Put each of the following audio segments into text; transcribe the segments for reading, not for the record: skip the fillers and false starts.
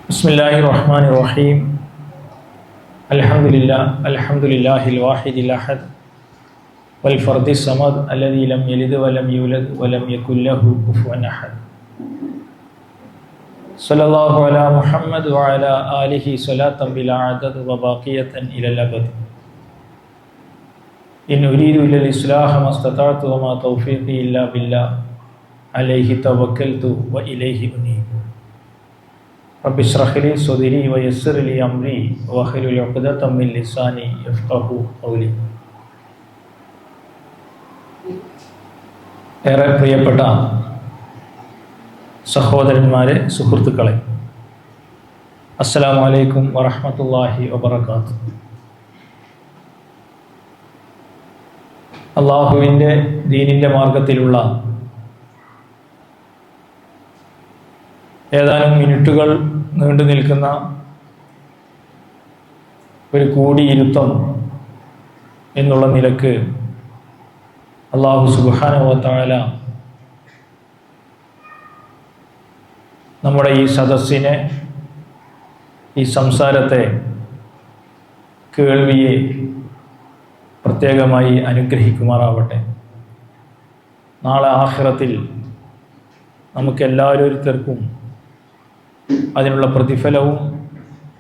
ബിസ്മില്ലാഹിർ റഹ്മാനിർ റഹീം. അൽഹംദുലില്ലാഹിൽ വാഹിദിൽ അഹദ് വൽ ഫർദിസ് സമദ് അല്ലദീ ലം യലിദ് വലം യൂലദ് വലം യകുൽ ലഹു കുഫുവൻ അഹദ്. സ്വല്ലല്ലാഹു അലാ മുഹമ്മദ് വഅലാ ആലിഹി സ്വലാത്തൻ ബിലാ അദദ് വബാഖിയതൻ ഇലൽ അബദ്. ഇൻ ഉരീദു ഇല്ലൽ ഇസ്ലാഹ മസ്തതഅതു വമാ തൗഫീഖി ഇല്ലാ ബില്ലാഹ് അലൈഹി തവക്കൽതു വഇലൈഹി ഉനീബ്. റബ്ബി ഇശ്റഹ് ലി സദ്രി വയസ്സിർ ലി അംരി വഹ്ലുൽ ഉഖ്ദതം മിൻ ലിസാനി യഫ്ഖഹു ഖൗലി. ഏറെ പ്രിയപ്പെട്ട സഹോദരന്മാരെ, സുഹൃത്തുക്കളെ, അസ്സലാമു അലൈക്കും വറഹ്മത്തുള്ളാഹി വബറകാതുഹു. അള്ളാഹുവിൻ്റെ ദീനിൻ്റെ മാർഗത്തിലുള്ള ഏതാനും മിനിറ്റുകൾ നീണ്ടു നിൽക്കുന്ന ഒരു കൂടിയിരുത്തം എന്നുള്ള നിലക്ക് അല്ലാഹു സുബ്ഹാനഹു വ തആല നമ്മുടെ ഈ സദസ്സിനെ, ഈ സംസാരത്തെ, കേൾവിയെ പ്രത്യേകമായി അനുഗ്രഹിക്കുമാറാവട്ടെ. നാളെ ആഖിറത്തിൽ നമുക്കെല്ലാവരോരുത്തർക്കും അതിനുള്ള പ്രതിഫലവും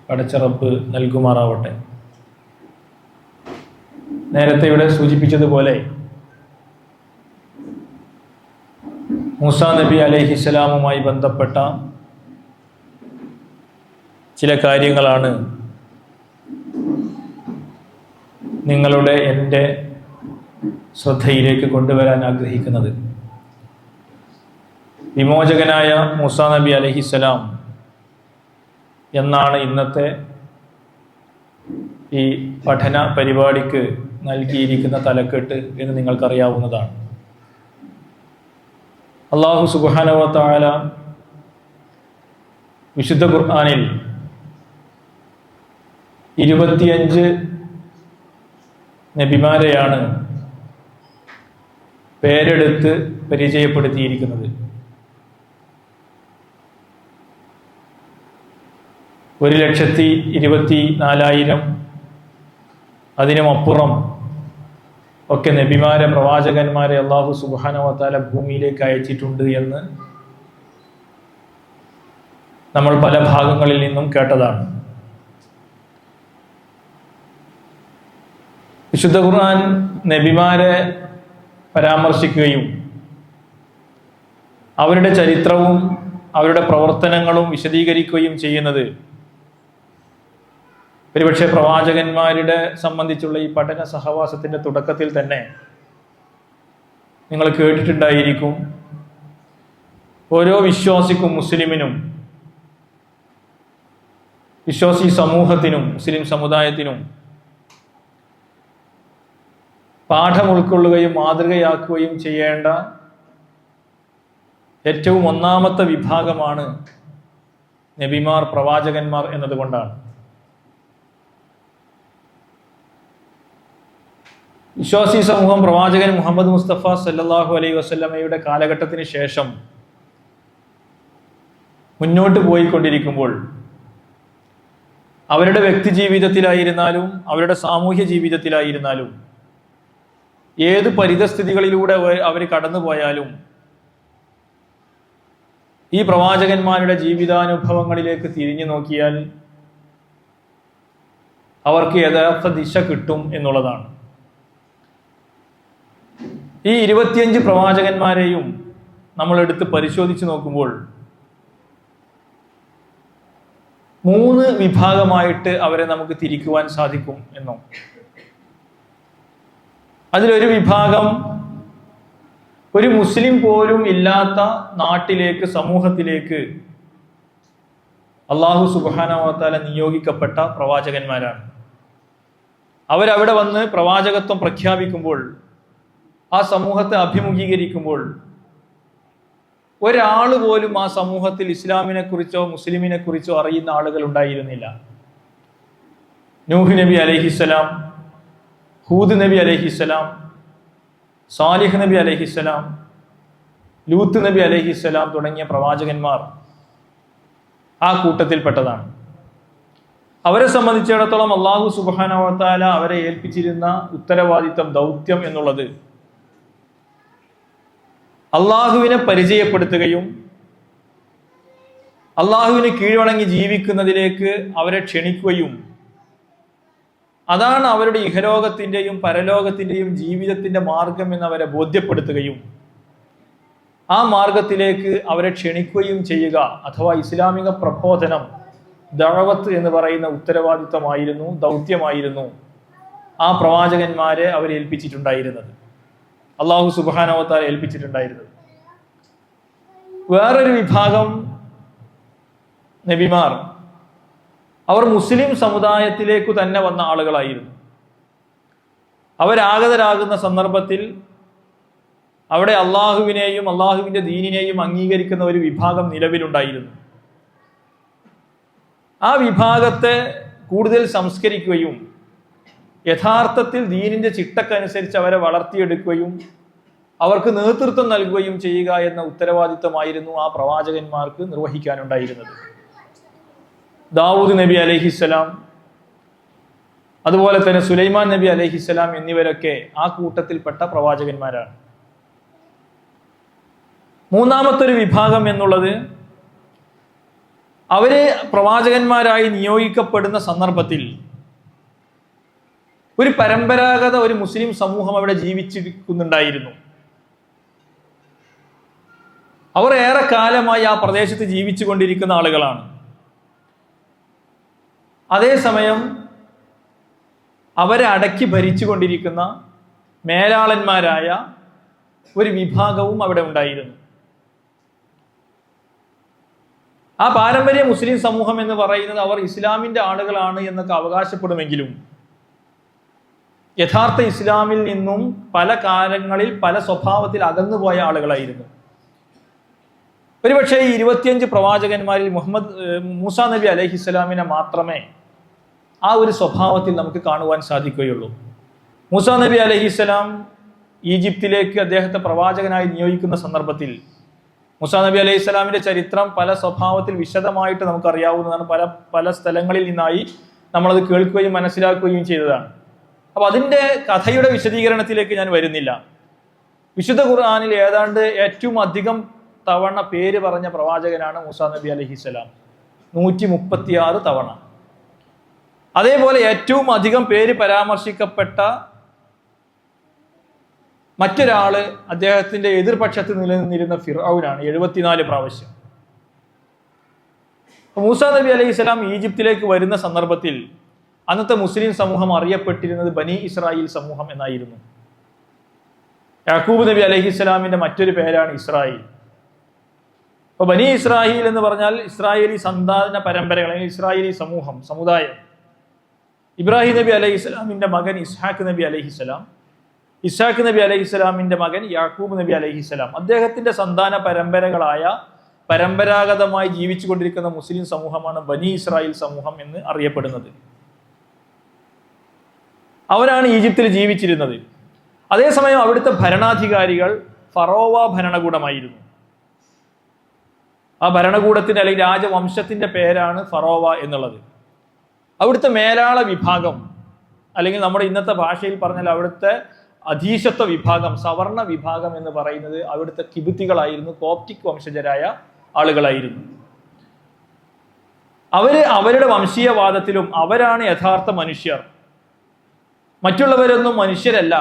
പടച്ച റബ്ബ് നൽകുമാറാവട്ടെ. നേരത്തെ ഇവിടെ സൂചിപ്പിച്ചതുപോലെ മൂസാ നബി അലൈഹിസ്സലാമുമായി ബന്ധപ്പെട്ട ചില കാര്യങ്ങളാണ് നിങ്ങളുടെ എൻ്റെ ശ്രദ്ധയിലേക്ക് കൊണ്ടുവരാൻ ആഗ്രഹിക്കുന്നത്. വിമോചകനായ മൂസാ നബി അലൈഹിസ്സലാം എന്നാണ് ഇന്നത്തെ ഈ പഠന പരിപാടിക്ക് നൽകിയിരിക്കുന്ന തലക്കെട്ട് എന്ന് നിങ്ങൾക്കറിയാവുന്നതാണ്. അല്ലാഹു സുബ്ഹാനഹു വ തആല വിശുദ്ധ ഖുർആനിൽ 25 നബിമാരെയാണ് പേരെടുത്ത് പരിചയപ്പെടുത്തിയിരിക്കുന്നത്. 1,24,000 അതിനുമപ്പുറം ഒക്കെ നബിമാരെ, പ്രവാചകന്മാരെ അല്ലാഹു സുബ്ഹാനഹു വ തആല ഭൂമിയിലേക്ക് അയച്ചിട്ടുണ്ട് എന്ന് നമ്മൾ പല ഭാഗങ്ങളിൽ നിന്നും കേട്ടതാണ്. വിശുദ്ധ ഖുർആൻ നബിമാരെ പരാമർശിക്കുകയും അവരുടെ ചരിത്രവും അവരുടെ പ്രവർത്തനങ്ങളും വിശദീകരിക്കുകയും ചെയ്യുന്നത് ഒരുപക്ഷെ പ്രവാചകന്മാരുടെ സംബന്ധിച്ചുള്ള ഈ പഠന സഹവാസത്തിൻ്റെ തുടക്കത്തിൽ തന്നെ നിങ്ങൾ കേട്ടിട്ടുണ്ടായിരിക്കും. ഓരോ വിശ്വാസിക്കും, മുസ്ലിമിനും, വിശ്വാസി സമൂഹത്തിനും, മുസ്ലിം സമുദായത്തിനും പാഠം ഉൾക്കൊള്ളുകയും മാതൃകയാക്കുകയും ചെയ്യേണ്ട ഏറ്റവും ഒന്നാമത്തെ വിഭാഗമാണ് നബിമാർ, പ്രവാചകന്മാർ എന്നതുകൊണ്ടാണ്. വിശ്വാസി സമൂഹം പ്രവാചകൻ മുഹമ്മദ് മുസ്തഫ സല്ലല്ലാഹു അലൈഹി വസല്ലമയുടെ കാലഘട്ടത്തിന് ശേഷം മുന്നോട്ട് പോയിക്കൊണ്ടിരിക്കുമ്പോൾ അവരുടെ വ്യക്തി ജീവിതത്തിലായിരുന്നാലും അവരുടെ സാമൂഹ്യ ജീവിതത്തിലായിരുന്നാലും ഏത് പരിതസ്ഥിതികളിലൂടെ അവർ കടന്നുപോയാലും ഈ പ്രവാചകന്മാരുടെ ജീവിതാനുഭവങ്ങളിലേക്ക് തിരിഞ്ഞു നോക്കിയാൽ അവർക്ക് യഥാർത്ഥ ദിശ കിട്ടും എന്നുള്ളതാണ്. ഈ 25 പ്രവാചകന്മാരെയും നമ്മൾ എടുത്ത് പരിശോധിച്ച് നോക്കുമ്പോൾ 3 വിഭാഗമായിട്ട് അവരെ നമുക്ക് തിരിക്കുവാൻ സാധിക്കും എന്നോ. അതിലൊരു വിഭാഗം ഒരു മുസ്ലിം പോലും ഇല്ലാത്ത നാട്ടിലേക്ക്, സമൂഹത്തിലേക്ക് അല്ലാഹു സുബ്ഹാനഹു വ തആല നിയോഗിക്കപ്പെട്ട പ്രവാചകന്മാരാണ്. അവരവിടെ വന്ന് പ്രവാചകത്വം പ്രഖ്യാപിക്കുമ്പോൾ, ആ സമൂഹത്തെ അഭിമുഖീകരിക്കുമ്പോൾ ഒരാൾ പോലും ആ സമൂഹത്തിൽ ഇസ്ലാമിനെ കുറിച്ചോ മുസ്ലിമിനെ കുറിച്ചോ അറിയുന്ന ആളുകൾ ഉണ്ടായിരുന്നില്ല. നൂഹ് നബി അലൈഹിസ്സലാം, ഹൂദ് നബി അലൈഹിസ്സലാം, സാലിഹ് നബി അലൈഹിസ്സലാം, ലൂത്ത് നബി അലൈഹിസ്സലാം തുടങ്ങിയ പ്രവാചകന്മാർ ആ കൂട്ടത്തിൽപ്പെട്ടതാണ്. അവരെ സംബന്ധിച്ചിടത്തോളം അള്ളാഹു സുബ്ഹാനഹു വ തആല അവരെ ഏൽപ്പിച്ചിരുന്ന ഉത്തരവാദിത്തം, ദൗത്യം എന്നുള്ളത് അള്ളാഹുവിനെ പരിചയപ്പെടുത്തുകയും അള്ളാഹുവിന് കീഴ്വണങ്ങി ജീവിക്കുന്നതിലേക്ക് അവരെ ക്ഷണിക്കുകയും അതാണ് അവരുടെ ഇഹലോകത്തിൻ്റെയും പരലോകത്തിൻ്റെയും ജീവിതത്തിൻ്റെ മാർഗം എന്നവരെ ബോധ്യപ്പെടുത്തുകയും ആ മാർഗത്തിലേക്ക് അവരെ ക്ഷണിക്കുകയും ചെയ്യുക, അഥവാ ഇസ്ലാമിക പ്രബോധനം, ദഅവത്ത് എന്ന് പറയുന്ന ഉത്തരവാദിത്തമായിരുന്നു, ദൗത്യമായിരുന്നു ആ പ്രവാചകന്മാരെ അവർ ഏൽപ്പിച്ചിട്ടുണ്ടായിരുന്നത്, അള്ളാഹു സുബ്ഹാനഹു വ തആല ഏൽപ്പിച്ചിട്ടുണ്ടായിരുന്നത്. വേറൊരു വിഭാഗം നബിമാർ അവർ മുസ്ലിം സമുദായത്തിലേക്കു തന്നെ വന്ന ആളുകളായിരുന്നു. അവരാഗതരാകുന്ന സന്ദർഭത്തിൽ അവിടെ അള്ളാഹുവിനെയും അള്ളാഹുവിൻ്റെ ദീനിനെയും അംഗീകരിക്കുന്ന ഒരു വിഭാഗം നിലവിലുണ്ടായിരുന്നു. ആ വിഭാഗത്തെ കൂടുതൽ സംസ്കരിക്കുകയും യഥാർത്ഥത്തിൽ ദീനിന്റെ ചിട്ടക്കനുസരിച്ച് അവരെ വളർത്തിയെടുക്കുകയും അവർക്ക് നേതൃത്വം നൽകുകയും ചെയ്യുക എന്ന ഉത്തരവാദിത്തമായിരുന്നു ആ പ്രവാചകന്മാർക്ക് നിർവഹിക്കാനുണ്ടായിരുന്നത്. ദാവൂദ് നബി അലൈഹിസ്സലാം, അതുപോലെ തന്നെ സുലൈമാൻ നബി അലൈഹിസ്സലാം എന്നിവരൊക്കെ ആ കൂട്ടത്തിൽപ്പെട്ട പ്രവാചകന്മാരാണ്. മൂന്നാമത്തെ ഒരു വിഭാഗം എന്നുള്ളത് അവര് പ്രവാചകന്മാരായി നിയോഗിക്കപ്പെടുന്ന സന്ദർഭത്തിൽ ഒരു പരമ്പരാഗത ഒരു മുസ്ലിം സമൂഹം അവിടെ ജീവിച്ചിരിക്കുന്നുണ്ടായിരുന്നു. അവർ ഏറെ കാലമായി ആ പ്രദേശത്ത് ജീവിച്ചു കൊണ്ടിരിക്കുന്ന ആളുകളാണ്. അതേസമയം അവരെ അടക്കി ഭരിച്ചുകൊണ്ടിരിക്കുന്ന മേലാളന്മാരായ ഒരു വിഭാഗവും അവിടെ ഉണ്ടായിരുന്നു. ആ പാരമ്പര്യ മുസ്ലിം സമൂഹം എന്ന് പറയുന്നത് അവർ ഇസ്ലാമിന്റെ ആളുകളാണ് എന്നൊക്കെ അവകാശപ്പെടുമെങ്കിലും യഥാർത്ഥ ഇസ്ലാമിൽ നിന്നും പല കാലങ്ങളിൽ പല സ്വഭാവത്തിൽ അകന്നുപോയ ആളുകളായിരുന്നു. ഒരുപക്ഷെ ഈ 25 പ്രവാചകന്മാരിൽ മൂസാ നബി അലൈഹിസ്സലാമിനെ മാത്രമേ ആ ഒരു സ്വഭാവത്തിൽ നമുക്ക് കാണുവാൻ സാധിക്കുകയുള്ളൂ. മൂസാ നബി അലൈഹിസ്സലാം ഈജിപ്തിലേക്ക് അദ്ദേഹത്തെ പ്രവാചകനായി നിയോഗിക്കുന്ന സന്ദർഭത്തിൽ മൂസാ നബി അലൈഹി സ്വലാമിന്റെ ചരിത്രം പല സ്വഭാവത്തിൽ വിശദമായിട്ട് നമുക്കറിയാവുന്നതാണ്. പല സ്ഥലങ്ങളിൽ നിന്നായി നമ്മളത് കേൾക്കുകയും മനസ്സിലാക്കുകയും ചെയ്തതാണ്. അപ്പൊ അതിൻ്റെ കഥയുടെ വിശദീകരണത്തിലേക്ക് ഞാൻ വരുന്നില്ല. വിശുദ്ധ ഖുർആനിൽ ഏതാണ്ട് ഏറ്റവും അധികം തവണ പേര് പറഞ്ഞ പ്രവാചകനാണ് മൂസാ നബി അലൈഹിസ്സലാം, 136 തവണ. അതേപോലെ ഏറ്റവും അധികം പേര് പരാമർശിക്കപ്പെട്ട മറ്റൊരാള് അദ്ദേഹത്തിന്റെ എതിർപക്ഷത്ത് നിലനിന്നിരുന്ന ഫിർഔനാണ്, 74 പ്രാവശ്യം. മൂസാ നബി അലൈഹി സ്വലാം ഈജിപ്തിലേക്ക് വരുന്ന സന്ദർഭത്തിൽ അന്നത്തെ മുസ്ലിം സമൂഹം അറിയപ്പെട്ടിരുന്നത് ബനി ഇസ്രായേൽ സമൂഹം എന്നായിരുന്നു. യാക്കൂബ് നബി അലൈഹി സ്വലാമിന്റെ മറ്റൊരു പേരാണ് ഇസ്രായേൽ. അപ്പൊ ബനി ഇസ്രായേൽ എന്ന് പറഞ്ഞാൽ ഇസ്രായേലി സന്താന പരമ്പരകൾ, അല്ലെങ്കിൽ ഇസ്രായേലി സമൂഹം, സമുദായം. ഇബ്രാഹിം നബി അലൈഹി സ്വലാമിന്റെ മകൻ ഇസ്ഹാഖ് നബി അലൈഹിസ്സലാം, ഇസ്ഹാഖ് നബി അലൈഹിസ്സലാമിന്റെ മകൻ യാക്കൂബ് നബി അലൈഹിസ്സലാം, അദ്ദേഹത്തിന്റെ സന്താന പരമ്പരകളായ പരമ്പരാഗതമായി ജീവിച്ചു കൊണ്ടിരിക്കുന്ന മുസ്ലിം സമൂഹമാണ് ബനി ഇസ്രായേൽ സമൂഹം എന്ന് അറിയപ്പെടുന്നത്. അവരാണ് ഈജിപ്തിൽ ജീവിച്ചിരുന്നത്. അതേസമയം അവിടുത്തെ ഭരണാധികാരികൾ ഫറോവ ഭരണകൂടമായിരുന്നു. ആ ഭരണകൂടത്തിന്റെ അല്ലെങ്കിൽ രാജവംശത്തിന്റെ പേരാണ് ഫറോവ എന്നുള്ളത്. അവിടുത്തെ മേലാള വിഭാഗം, അല്ലെങ്കിൽ നമ്മുടെ ഇന്നത്തെ ഭാഷയിൽ പറഞ്ഞാൽ അവിടുത്തെ അധീശത്വ വിഭാഗം, സവർണ വിഭാഗം എന്ന് പറയുന്നത് അവിടുത്തെ കിബുത്തികളായിരുന്നു, കോപ്റ്റിക് വംശജരായ ആളുകളായിരുന്നു. അവരുടെ വംശീയവാദത്തിലും അവരാണ് യഥാർത്ഥ മനുഷ്യർ, മറ്റുള്ളവരൊന്നും മനുഷ്യരല്ല,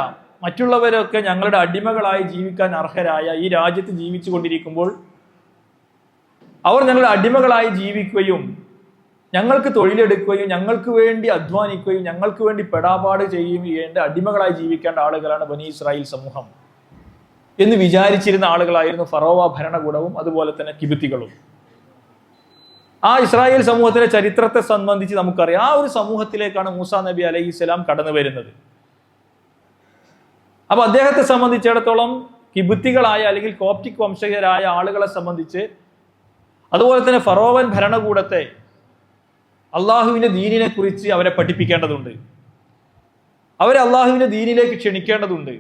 മറ്റുള്ളവരൊക്കെ ഞങ്ങളുടെ അടിമകളായി ജീവിക്കാൻ അർഹരായ ഈ രാജ്യത്ത് ജീവിച്ചു കൊണ്ടിരിക്കുമ്പോൾ അവർ ഞങ്ങളുടെ അടിമകളായി ജീവിക്കുകയും ഞങ്ങൾക്ക് തൊഴിലെടുക്കുകയും ഞങ്ങൾക്ക് വേണ്ടി അധ്വാനിക്കുകയും ഞങ്ങൾക്ക് വേണ്ടി പെടാപാട് ചെയ്യുകയും ചെയ്യേണ്ട അടിമകളായി ജീവിക്കേണ്ട ആളുകളാണ് ബനി ഇസ്രായേൽ സമൂഹം എന്ന് വിചാരിച്ചിരുന്ന ആളുകളായിരുന്നു ഫറോവ ഭരണകൂടവും അതുപോലെ തന്നെ കിബുത്തികളും. ആ ഇസ്രായേൽ സമൂഹത്തിന്റെ ചരിത്രത്തെ സംബന്ധിച്ച് നമുക്കറിയാം. ആ ഒരു സമൂഹത്തിലേക്കാണ് മൂസാ നബി അലൈഹിസ്സലാം കടന്നു വരുന്നത്. അപ്പൊ അദ്ദേഹത്തെ സംബന്ധിച്ചിടത്തോളം കിബുത്തികളായ അല്ലെങ്കിൽ കോപ്റ്റിക് വംശജരായ ആളുകളെ സംബന്ധിച്ച്, അതുപോലെ തന്നെ ഫറോവൻ ഭരണകൂടത്തെ അള്ളാഹുവിന്റെ ദീനിനെ കുറിച്ച് അവരെ പഠിപ്പിക്കേണ്ടതുണ്ട്. അവരെ അള്ളാഹുവിന്റെ ദീനിലേക്ക് ക്ഷണിക്കേണ്ടതുണ്ട്.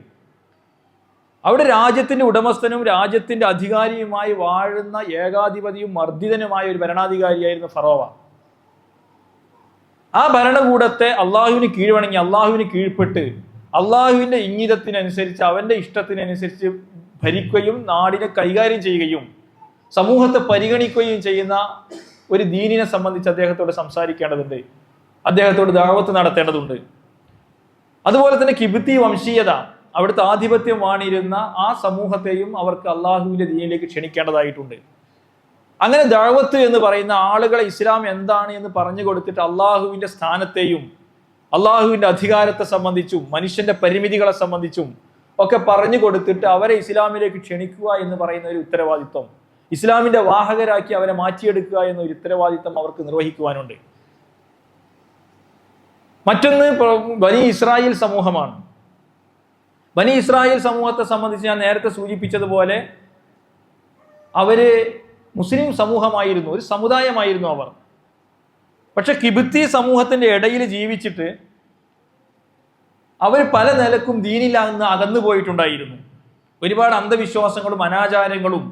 അവിടെ രാജ്യത്തിന്റെ ഉടമസ്ഥനും രാജ്യത്തിന്റെ അധികാരിയുമായി വാഴുന്ന ഏകാധിപതിയും മർദ്ദിതനുമായ ഒരു ഭരണാധികാരിയായിരുന്നു ഫറോവ. ആ ഭരണകൂടത്തെ അള്ളാഹുവിന് കീഴ്വണങ്ങി, അള്ളാഹുവിന് കീഴ്പ്പെട്ട്, അള്ളാഹുവിന്റെ ഇംഗിതത്തിനനുസരിച്ച്, അവന്റെ ഇഷ്ടത്തിനനുസരിച്ച് ഭരിക്കുകയും നാടിനെ കൈകാര്യം ചെയ്യുകയും സമൂഹത്തെ പരിഗണിക്കുകയും ചെയ്യുന്ന ഒരു ദീനിനെ സംബന്ധിച്ച് അദ്ദേഹത്തോട് സംസാരിക്കേണ്ടതുണ്ട്, അദ്ദേഹത്തോട് ദഅവത്ത് നടത്തേണ്ടതുണ്ട്. അതുപോലെ തന്നെ കിബ്തി വംശീയത, അവിടുത്തെ ആധിപത്യം വാണിരുന്ന ആ സമൂഹത്തെയും അവർക്ക് അള്ളാഹുവിന്റെ ദീനിലേക്ക് ക്ഷണിക്കേണ്ടതായിട്ടുണ്ട്. അങ്ങനെ ദഅവത്ത് എന്ന് പറയുന്ന ആളുകളെ ഇസ്ലാം എന്താണ് എന്ന് പറഞ്ഞു കൊടുത്തിട്ട് അള്ളാഹുവിന്റെ സ്ഥാനത്തെയും അള്ളാഹുവിന്റെ അധികാരത്തെ സംബന്ധിച്ചും മനുഷ്യന്റെ പരിമിതികളെ സംബന്ധിച്ചും ഒക്കെ പറഞ്ഞു കൊടുത്തിട്ട് അവരെ ഇസ്ലാമിലേക്ക് ക്ഷണിക്കുക എന്ന് പറയുന്ന ഒരു ഉത്തരവാദിത്വം, ഇസ്ലാമിന്റെ വാഹകരാക്കി അവരെ മാറ്റിയെടുക്കുക എന്ന ഒരു ഉത്തരവാദിത്വം അവർക്ക് നിർവഹിക്കുവാനുണ്ട്. മറ്റൊന്ന് ബനി ഇസ്രായേൽ സമൂഹമാണ്. ബനി ഇസ്രായേൽ സമൂഹത്തെ സംബന്ധിച്ച് ഞാൻ നേരത്തെ സൂചിപ്പിച്ചതുപോലെ അവര് മുസ്ലിം സമൂഹമായിരുന്നു, ഒരു സമുദായമായിരുന്നു അവർ. പക്ഷെ കിബ്തി സമൂഹത്തിന്റെ ഇടയിൽ ജീവിച്ചിട്ട് അവർ പല നിലക്കും ദീനിൽ നിന്ന് അകന്നു പോയിട്ടുണ്ടായിരുന്നു. ഒരുപാട് അന്ധവിശ്വാസങ്ങളും അനാചാരങ്ങളും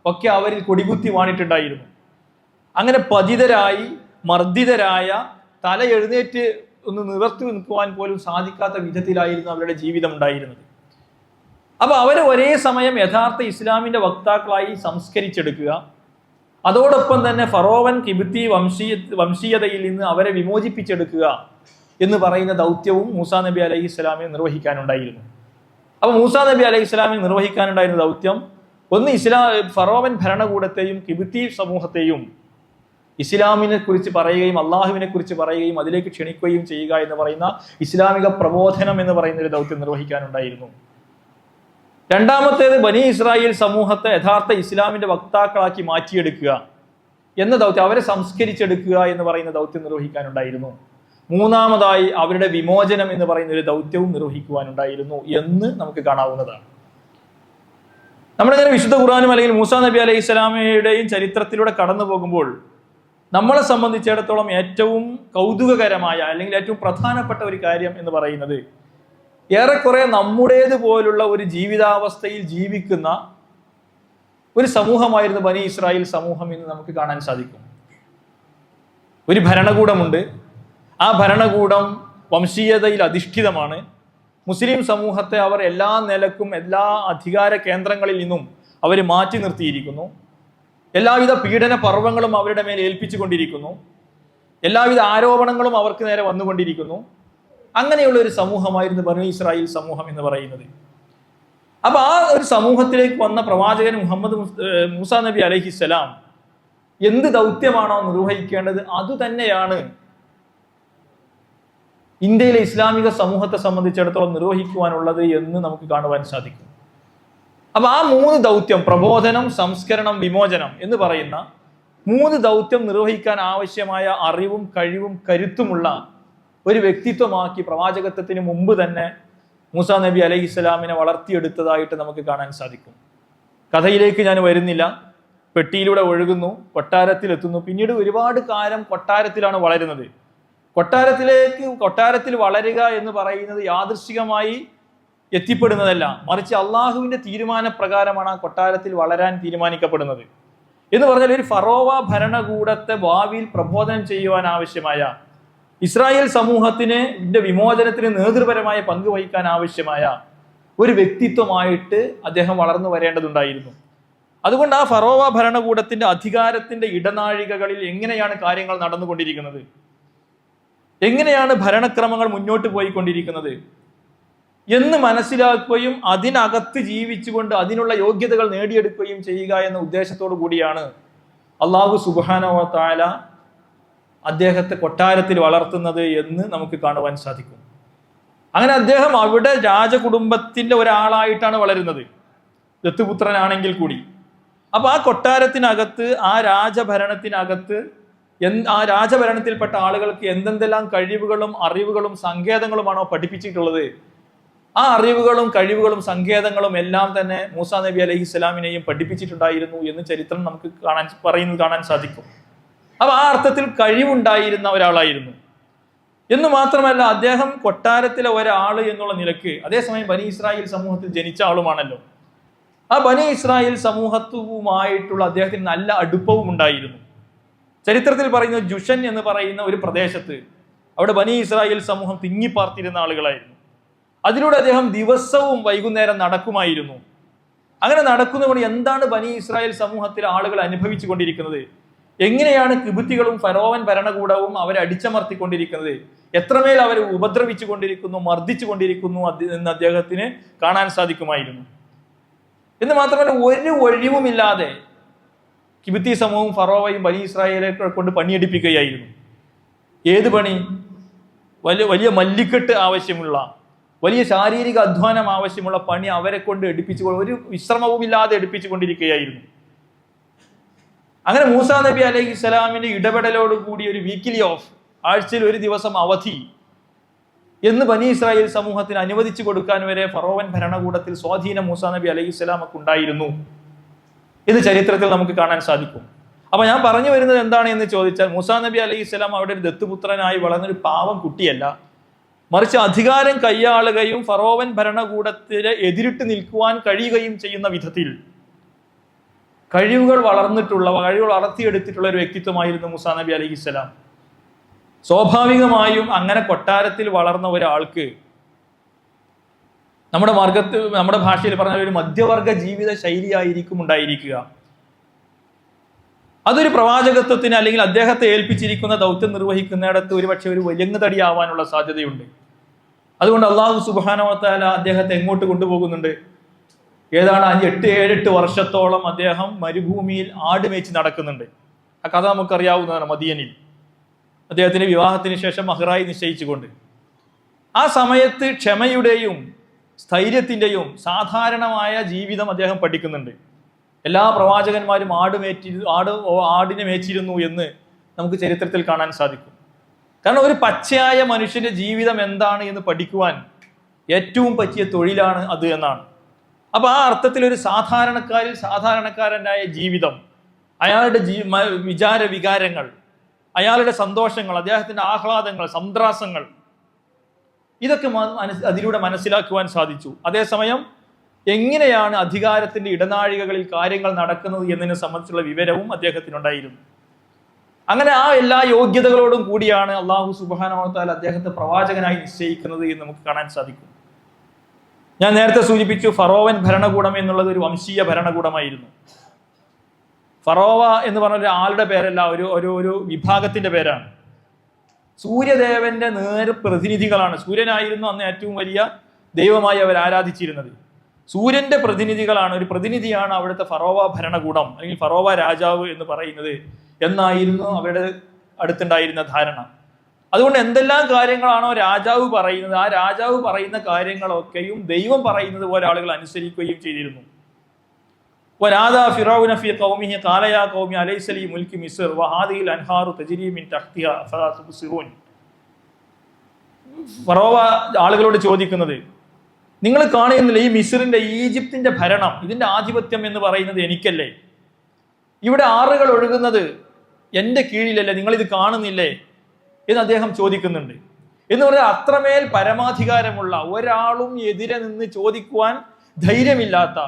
ഒക്കെ അവരിൽ കൊടികുത്തി വാണിട്ടുണ്ടായിരുന്നു. അങ്ങനെ പതിതരായി, മർദ്ദിതരായ, തല എഴുന്നേറ്റ് ഒന്ന് നിവർത്തി നിൽക്കുവാൻ പോലും സാധിക്കാത്ത വിധത്തിലായിരുന്നു അവരുടെ ജീവിതം ഉണ്ടായിരുന്നത്. അപ്പൊ അവരെ ഒരേ സമയം യഥാർത്ഥ ഇസ്ലാമിന്റെ വക്താക്കളായി സംസ്കരിച്ചെടുക്കുക, അതോടൊപ്പം തന്നെ ഫറോവൻ കിബ്തി വംശീയതയിൽ നിന്ന് അവരെ വിമോചിപ്പിച്ചെടുക്കുക എന്ന് പറയുന്ന ദൗത്യവും മൂസാ നബി അലൈഹി ഇസ്ലാമിന് നിർവഹിക്കാനുണ്ടായിരുന്നു. അപ്പൊ മൂസാ നബി അലൈഹി ഇസ്ലാമിന് നിർവഹിക്കാനുണ്ടായിരുന്ന ദൗത്യം ഒന്ന് ഫറോവൻ ഭരണകൂടത്തെയും കിബ്തി സമൂഹത്തെയും ഇസ്ലാമിനെ കുറിച്ച് പറയുകയും അള്ളാഹുവിനെ കുറിച്ച് പറയുകയും അതിലേക്ക് ക്ഷണിക്കുകയും ചെയ്യുക എന്ന് പറയുന്ന ഇസ്ലാമിക പ്രബോധനം എന്ന് പറയുന്ന ഒരു ദൗത്യം നിർവഹിക്കാനുണ്ടായിരുന്നു. രണ്ടാമത്തേത് ബനി ഇസ്രായേൽ സമൂഹത്തെ യഥാർത്ഥ ഇസ്ലാമിന്റെ വക്താക്കളാക്കി മാറ്റിയെടുക്കുക എന്ന ദൗത്യം, അവരെ സംസ്കരിച്ചെടുക്കുക എന്ന് പറയുന്ന ദൗത്യം നിർവഹിക്കാനുണ്ടായിരുന്നു. മൂന്നാമതായി അവരുടെ വിമോചനം എന്ന് പറയുന്ന ഒരു ദൗത്യവും നിർവഹിക്കുവാനുണ്ടായിരുന്നു എന്ന് നമുക്ക് കാണാവുന്നതാണ്. നമ്മളിങ്ങനെ വിശുദ്ധ ഖുർആനും അല്ലെങ്കിൽ മൂസാ നബി അലൈഹി സ്വലാമയുടെയും ചരിത്രത്തിലൂടെ കടന്നു പോകുമ്പോൾ നമ്മളെ സംബന്ധിച്ചിടത്തോളം ഏറ്റവും കൗതുകകരമായ അല്ലെങ്കിൽ ഏറ്റവും പ്രധാനപ്പെട്ട ഒരു കാര്യം എന്ന് പറയുന്നത് ഏറെക്കുറെ നമ്മുടേതുപോലുള്ള ഒരു ജീവിതാവസ്ഥയിൽ ജീവിക്കുന്ന ഒരു സമൂഹമായിരുന്നു ബനി ഇസ്രായേൽ സമൂഹം എന്ന് നമുക്ക് കാണാൻ സാധിക്കും. ഒരു ഭരണകൂടമുണ്ട്, ആ ഭരണകൂടം വംശീയതയിൽ അധിഷ്ഠിതമാണ്. മുസ്ലിം സമൂഹത്തെ അവർ എല്ലാ നിലക്കും എല്ലാ അധികാര കേന്ദ്രങ്ങളിൽ നിന്നും അവർ മാറ്റി നിർത്തിയിരിക്കുന്നു. എല്ലാവിധ പീഡന പർവ്വങ്ങളും അവരുടെ മേൽ ഏൽപ്പിച്ചുകൊണ്ടിരിക്കുന്നു. എല്ലാവിധ ആരോപണങ്ങളും അവർക്ക് നേരെ വന്നുകൊണ്ടിരിക്കുന്നു. അങ്ങനെയുള്ള ഒരു സമൂഹമായിരുന്നു ബനി ഇസ്രായേൽ സമൂഹം എന്ന് പറയുന്നത്. അപ്പൊ ആ ഒരു സമൂഹത്തിലേക്ക് വന്ന പ്രവാചകൻ മൂസാ നബി അലൈഹിസ്സലാം എന്ത് ദൗത്യമാണോ നിർവഹിക്കേണ്ടത് അതുതന്നെയാണ് ഇന്ത്യയിലെ ഇസ്ലാമിക സമൂഹത്തെ സംബന്ധിച്ചിടത്തോളം നിർവഹിക്കുവാനുള്ളത് എന്ന് നമുക്ക് കാണുവാൻ സാധിക്കും. അപ്പൊ ആ മൂന്ന് ദൗത്യം, പ്രബോധനം, സംസ്കരണം, വിമോചനം എന്ന് പറയുന്ന മൂന്ന് ദൗത്യം നിർവഹിക്കാൻ ആവശ്യമായ അറിവും കഴിവും കരുത്തുമുള്ള ഒരു വ്യക്തിത്വമാക്കി പ്രവാചകത്വത്തിന് മുമ്പ് തന്നെ മൂസാ നബി അലൈഹി ഇസ്ലാമിനെ വളർത്തിയെടുത്തതായിട്ട് നമുക്ക് കാണാൻ സാധിക്കും. കഥയിലേക്ക് ഞാൻ വരുന്നില്ല. പെട്ടിയിലൂടെ ഒഴുകുന്നു, കൊട്ടാരത്തിലെത്തുന്നു, പിന്നീട് ഒരുപാട് കാലം കൊട്ടാരത്തിലാണ് വളരുന്നത്. കൊട്ടാരത്തിൽ വളരുക എന്ന് പറയുന്നത് യാദൃശ്ചികമായി എത്തിപ്പെടുന്നതല്ല, മറിച്ച് അള്ളാഹുവിന്റെ തീരുമാനപ്രകാരമാണ് ആ കൊട്ടാരത്തിൽ വളരാൻ തീരുമാനിക്കപ്പെടുന്നത്. എന്ന് പറഞ്ഞാൽ ഒരു ഫറോവ ഭരണകൂടത്തെ ഭാവിയിൽ പ്രബോധനം ചെയ്യുവാൻ ആവശ്യമായ, ഇസ്രായേൽ സമൂഹത്തിന് വിമോചനത്തിന് നേതൃപരമായ പങ്ക് വഹിക്കാൻ ആവശ്യമായ ഒരു വ്യക്തിത്വമായിട്ട് അദ്ദേഹം വളർന്നു വരേണ്ടതുണ്ടായിരുന്നു. അതുകൊണ്ട് ആ ഫറോവ ഭരണകൂടത്തിന്റെ അധികാരത്തിന്റെ ഇടനാഴികകളിൽ എങ്ങനെയാണ് കാര്യങ്ങൾ നടന്നുകൊണ്ടിരിക്കുന്നത്, എങ്ങനെയാണ് ഭരണക്രമങ്ങൾ മുന്നോട്ട് പോയിക്കൊണ്ടിരിക്കുന്നത് എന്ന് മനസ്സിലാക്കുകയും അതിനകത്ത് ജീവിച്ചുകൊണ്ട് അതിനുള്ള യോഗ്യതകൾ നേടിയെടുക്കുകയും ചെയ്യുക എന്ന ഉദ്ദേശത്തോടു കൂടിയാണ് അള്ളാഹു സുബ്ഹാനഹു വ തആല അദ്ദേഹത്തെ കൊട്ടാരത്തിൽ വളർത്തുന്നത് എന്ന് നമുക്ക് കാണുവാൻ സാധിക്കും. അങ്ങനെ അദ്ദേഹം അവിടെ രാജകുടുംബത്തിന്റെ ഒരാളായിട്ടാണ് വളരുന്നത്, ദത്തുപുത്രനാണെങ്കിൽ കൂടി. അപ്പൊ ആ കൊട്ടാരത്തിനകത്ത്, ആ രാജഭരണത്തിനകത്ത്, ആ രാജഭരണത്തിൽപ്പെട്ട ആളുകൾക്ക് എന്തെന്തെല്ലാം കഴിവുകളും അറിവുകളും സങ്കേതങ്ങളുമാണോ പഠിപ്പിച്ചിട്ടുള്ളത്, ആ അറിവുകളും കഴിവുകളും സങ്കേതങ്ങളും എല്ലാം തന്നെ മൂസാ നബി അലൈഹി സ്വലാമിനെയും പഠിപ്പിച്ചിട്ടുണ്ടായിരുന്നു എന്ന് ചരിത്രം നമുക്ക് കാണാൻ സാധിക്കും. അപ്പൊ ആ അർത്ഥത്തിൽ കഴിവുണ്ടായിരുന്ന ഒരാളായിരുന്നു എന്ന് മാത്രമല്ല അദ്ദേഹം കൊട്ടാരത്തിലെ ഒരാള് എന്നുള്ള നിലക്ക് അതേസമയം ബനി ഇസ്രായേൽ സമൂഹത്തിൽ ജനിച്ച ആളുമാണല്ലോ. ആ ബനി ഇസ്രായേൽ സമൂഹത്തുമായിട്ടുള്ള അദ്ദേഹത്തിന് നല്ല അടുപ്പവും ഉണ്ടായിരുന്നു. ചരിത്രത്തിൽ പറയുന്ന ജുഷൻ എന്ന് പറയുന്ന ഒരു പ്രദേശത്ത് അവിടെ ബനി ഇസ്രായേൽ സമൂഹം തിങ്ങിപ്പാർത്തിരുന്ന ആളുകളായിരുന്നു. അതിലൂടെ അദ്ദേഹം ദിവസവും വൈകുന്നേരം നടക്കുമായിരുന്നു. അങ്ങനെ നടക്കുന്നതുകൊണ്ട് എന്താണ് ബനി ഇസ്രായേൽ സമൂഹത്തിലെ ആളുകൾ അനുഭവിച്ചു കൊണ്ടിരിക്കുന്നത്, എങ്ങനെയാണ് കിബുത്തികളും ഫറോവൻ ഭരണകൂടവും അവരെ അടിച്ചമർത്തിക്കൊണ്ടിരിക്കുന്നത്, എത്രമേൽ അവരെ ഉപദ്രവിച്ചു കൊണ്ടിരിക്കുന്നു, മർദ്ദിച്ചു കൊണ്ടിരിക്കുന്നു എന്ന് അദ്ദേഹത്തിന് കാണാൻ സാധിക്കുമായിരുന്നു. എന്ന് മാത്രമല്ല, ഒരു ഒഴിവുമില്ലാതെ കിബുത്തി സമൂഹവും ഫറോവയും ബനി ഇസ്രായേലെ കൊണ്ട് പണിയെടുപ്പിക്കുകയായിരുന്നു. ഏത് പണി? വലിയ മല്ലിക്കെട്ട് ആവശ്യമുള്ള, വലിയ ശാരീരിക അധ്വാനം ആവശ്യമുള്ള പണി അവരെ കൊണ്ട് ഒരു വിശ്രമവുമില്ലാതെ എടുപ്പിച്ചുകൊണ്ടിരിക്കുകയായിരുന്നു. അങ്ങനെ മൂസാ നബി അലൈഹി സ്വലാമിന്റെ ഇടപെടലോട് കൂടി ഒരു വീക്കിലി ഓഫ്, ആഴ്ചയിൽ ഒരു ദിവസം അവധി എന്ന് ബനി ഇസ്രായേൽ സമൂഹത്തിന് അനുവദിച്ചു കൊടുക്കാൻ വരെ ഫറോവൻ ഭരണകൂടത്തിൽ സ്വാധീനം മൂസാ നബി അലൈഹി സ്വലാമക്ക് ഉണ്ടായിരുന്നു ഇത് ചരിത്രത്തിൽ നമുക്ക് കാണാൻ സാധിക്കും. അപ്പൊ ഞാൻ പറഞ്ഞു വരുന്നത് എന്താണ് എന്ന് ചോദിച്ചാൽ, മൂസാ നബി അലൈഹി സ്വലാം അവിടെ ഒരു ദത്തുപുത്രനായി വളർന്നൊരു പാവം കുട്ടിയല്ല, മറിച്ച് അധികാരം കൈയാളുകയും ഫറോവൻ ഭരണകൂടത്തിലെ എതിരിട്ട് നിൽക്കുവാൻ കഴിയുകയും ചെയ്യുന്ന വിധത്തിൽ കഴിവുകൾ വളർത്തിയെടുത്തിട്ടുള്ള ഒരു വ്യക്തിത്വമായിരുന്നു മൂസാ നബി അലൈഹി സ്വലാം. സ്വാഭാവികമായും അങ്ങനെ കൊട്ടാരത്തിൽ വളർന്ന ഒരാൾക്ക് നമ്മുടെ ഭാഷയിൽ പറഞ്ഞ ഒരു മധ്യവർഗ ജീവിത ശൈലിയായിരിക്കും ഉണ്ടായിരിക്കുക. അതൊരു പ്രവാചകത്വത്തിന് അല്ലെങ്കിൽ അദ്ദേഹത്തെ ഏൽപ്പിച്ചിരിക്കുന്ന ദൗത്യം നിർവഹിക്കുന്നിടത്ത് ഒരുപക്ഷെ ഒരു വലിയങ്ങുതടിയാവാനുള്ള സാധ്യതയുണ്ട്. അതുകൊണ്ട് അള്ളാഹു സുബ്ഹാനഹു വ തആല അദ്ദേഹത്തെ എങ്ങോട്ട് കൊണ്ടുപോകുന്നുണ്ട്? ഏതാണ് 8 വർഷത്തോളം അദ്ദേഹം മരുഭൂമിയിൽ ആട് മേച്ച് നടക്കുന്നുണ്ട്. ആ കഥ നമുക്കറിയാവുന്നതാണ്. മദിയനിൽ അദ്ദേഹത്തിന്റെ വിവാഹത്തിന് ശേഷം മഹ്റായി നിശ്ചയിച്ചുകൊണ്ട് ആ സമയത്ത് ക്ഷമയുടെയും സ്ഥൈര്യത്തിന്റെയും സാധാരണമായ ജീവിതം അദ്ദേഹം പഠിക്കുന്നുണ്ട്. എല്ലാ പ്രവാചകന്മാരും ആടിനെ മേച്ചിരുന്നു എന്ന് നമുക്ക് ചരിത്രത്തിൽ കാണാൻ സാധിക്കും. കാരണം ഒരു പച്ചയായ മനുഷ്യന്റെ ജീവിതം എന്താണ് എന്ന് പഠിക്കുവാൻ ഏറ്റവും പറ്റിയ തൊഴിലാണ് അത് എന്നാണ്. അപ്പൊ ആ അർത്ഥത്തിൽ ഒരു സാധാരണക്കാരനായ ജീവിതം, അയാളുടെ വികാരങ്ങൾ, അയാളുടെ സന്തോഷങ്ങൾ, അദ്ദേഹത്തിന്റെ ആഹ്ലാദങ്ങൾ, സന്ത്രാസങ്ങൾ, ഇതൊക്കെ അതിലൂടെ മനസ്സിലാക്കുവാൻ സാധിച്ചു. അതേസമയം എങ്ങനെയാണ് അധികാരത്തിന്റെ ഇടനാഴികകളിൽ കാര്യങ്ങൾ നടക്കുന്നത് എന്നതിനെ സംബന്ധിച്ചുള്ള വിവരവും അദ്ദേഹത്തിനുണ്ടായിരുന്നു. അങ്ങനെ ആ എല്ലാ യോഗ്യതകളോടും കൂടിയാണ് അള്ളാഹു സുബ്ഹാനഹു വ തആല അദ്ദേഹത്തെ പ്രവാചകനായി നിശ്ചയിക്കുന്നത് എന്ന് നമുക്ക് കാണാൻ സാധിക്കും. ഞാൻ നേരത്തെ സൂചിപ്പിച്ചു, ഫറോവൻ ഭരണകൂടം എന്നുള്ളത് ഒരു വംശീയ ഭരണകൂടമായിരുന്നു. ഫറോവ എന്ന് പറഞ്ഞ ഒരാളുടെ പേരല്ല, ഒരു വിഭാഗത്തിന്റെ പേരാണ്. സൂര്യദേവന്റെ പ്രതിനിധികളാണ്. സൂര്യനായിരുന്നു അന്ന് ഏറ്റവും വലിയ ദൈവമായി അവർ ആരാധിച്ചിരുന്നത്. സൂര്യന്റെ പ്രതിനിധികളാണ്, ഒരു പ്രതിനിധിയാണ് അവിടുത്തെ ഫറോവ ഭരണകൂടം അല്ലെങ്കിൽ ഫറോവ രാജാവ് എന്ന് പറയുന്നത് എന്നായിരുന്നു അവരുടെ അടുത്തുണ്ടായിരുന്ന ധാരണ. അതുകൊണ്ട് എന്തെല്ലാം കാര്യങ്ങളാണോ രാജാവ് പറയുന്നത്, ആ രാജാവ് പറയുന്ന കാര്യങ്ങളൊക്കെയും ദൈവം പറയുന്നത് പോലെ ആളുകൾ അനുസരിക്കുകയും ചെയ്തിരുന്നു. വനാദാ ഫിറഔന ഫീ ഖൗമിഹി ഖാല യാ ഖൗമി അലൈസ ലീ മുൽകി മിസ്ർ വഹാദിഹിൽ അൻഹാറു തജ്രി മിൻ തഹ്തിഹാ അഫലാ തുബ്സിറൂൻ. ഫറോവ ആളുകളോട് ചോദിക്കുന്നത്, നിങ്ങൾ കാണുന്നില്ല ഈ മിസ്റിന്റെ, ഈജിപ്തിന്റെ ഭരണം, ഇതിന്റെ ആധിപത്യം എന്ന് പറയുന്നത് എനിക്കല്ലേ? ഇവിടെ ആറുകൾ ഒഴുകുന്നത് എൻ്റെ കീഴിലല്ലേ? നിങ്ങളിത് കാണുന്നില്ലേ എന്ന് അദ്ദേഹം ചോദിക്കുന്നുണ്ട്. എന്ന് പറഞ്ഞാൽ അത്രമേൽ പരമാധികാരമുള്ള, ഒരാളും എതിരെ നിന്ന് ചോദിക്കുവാൻ ധൈര്യമില്ലാത്ത,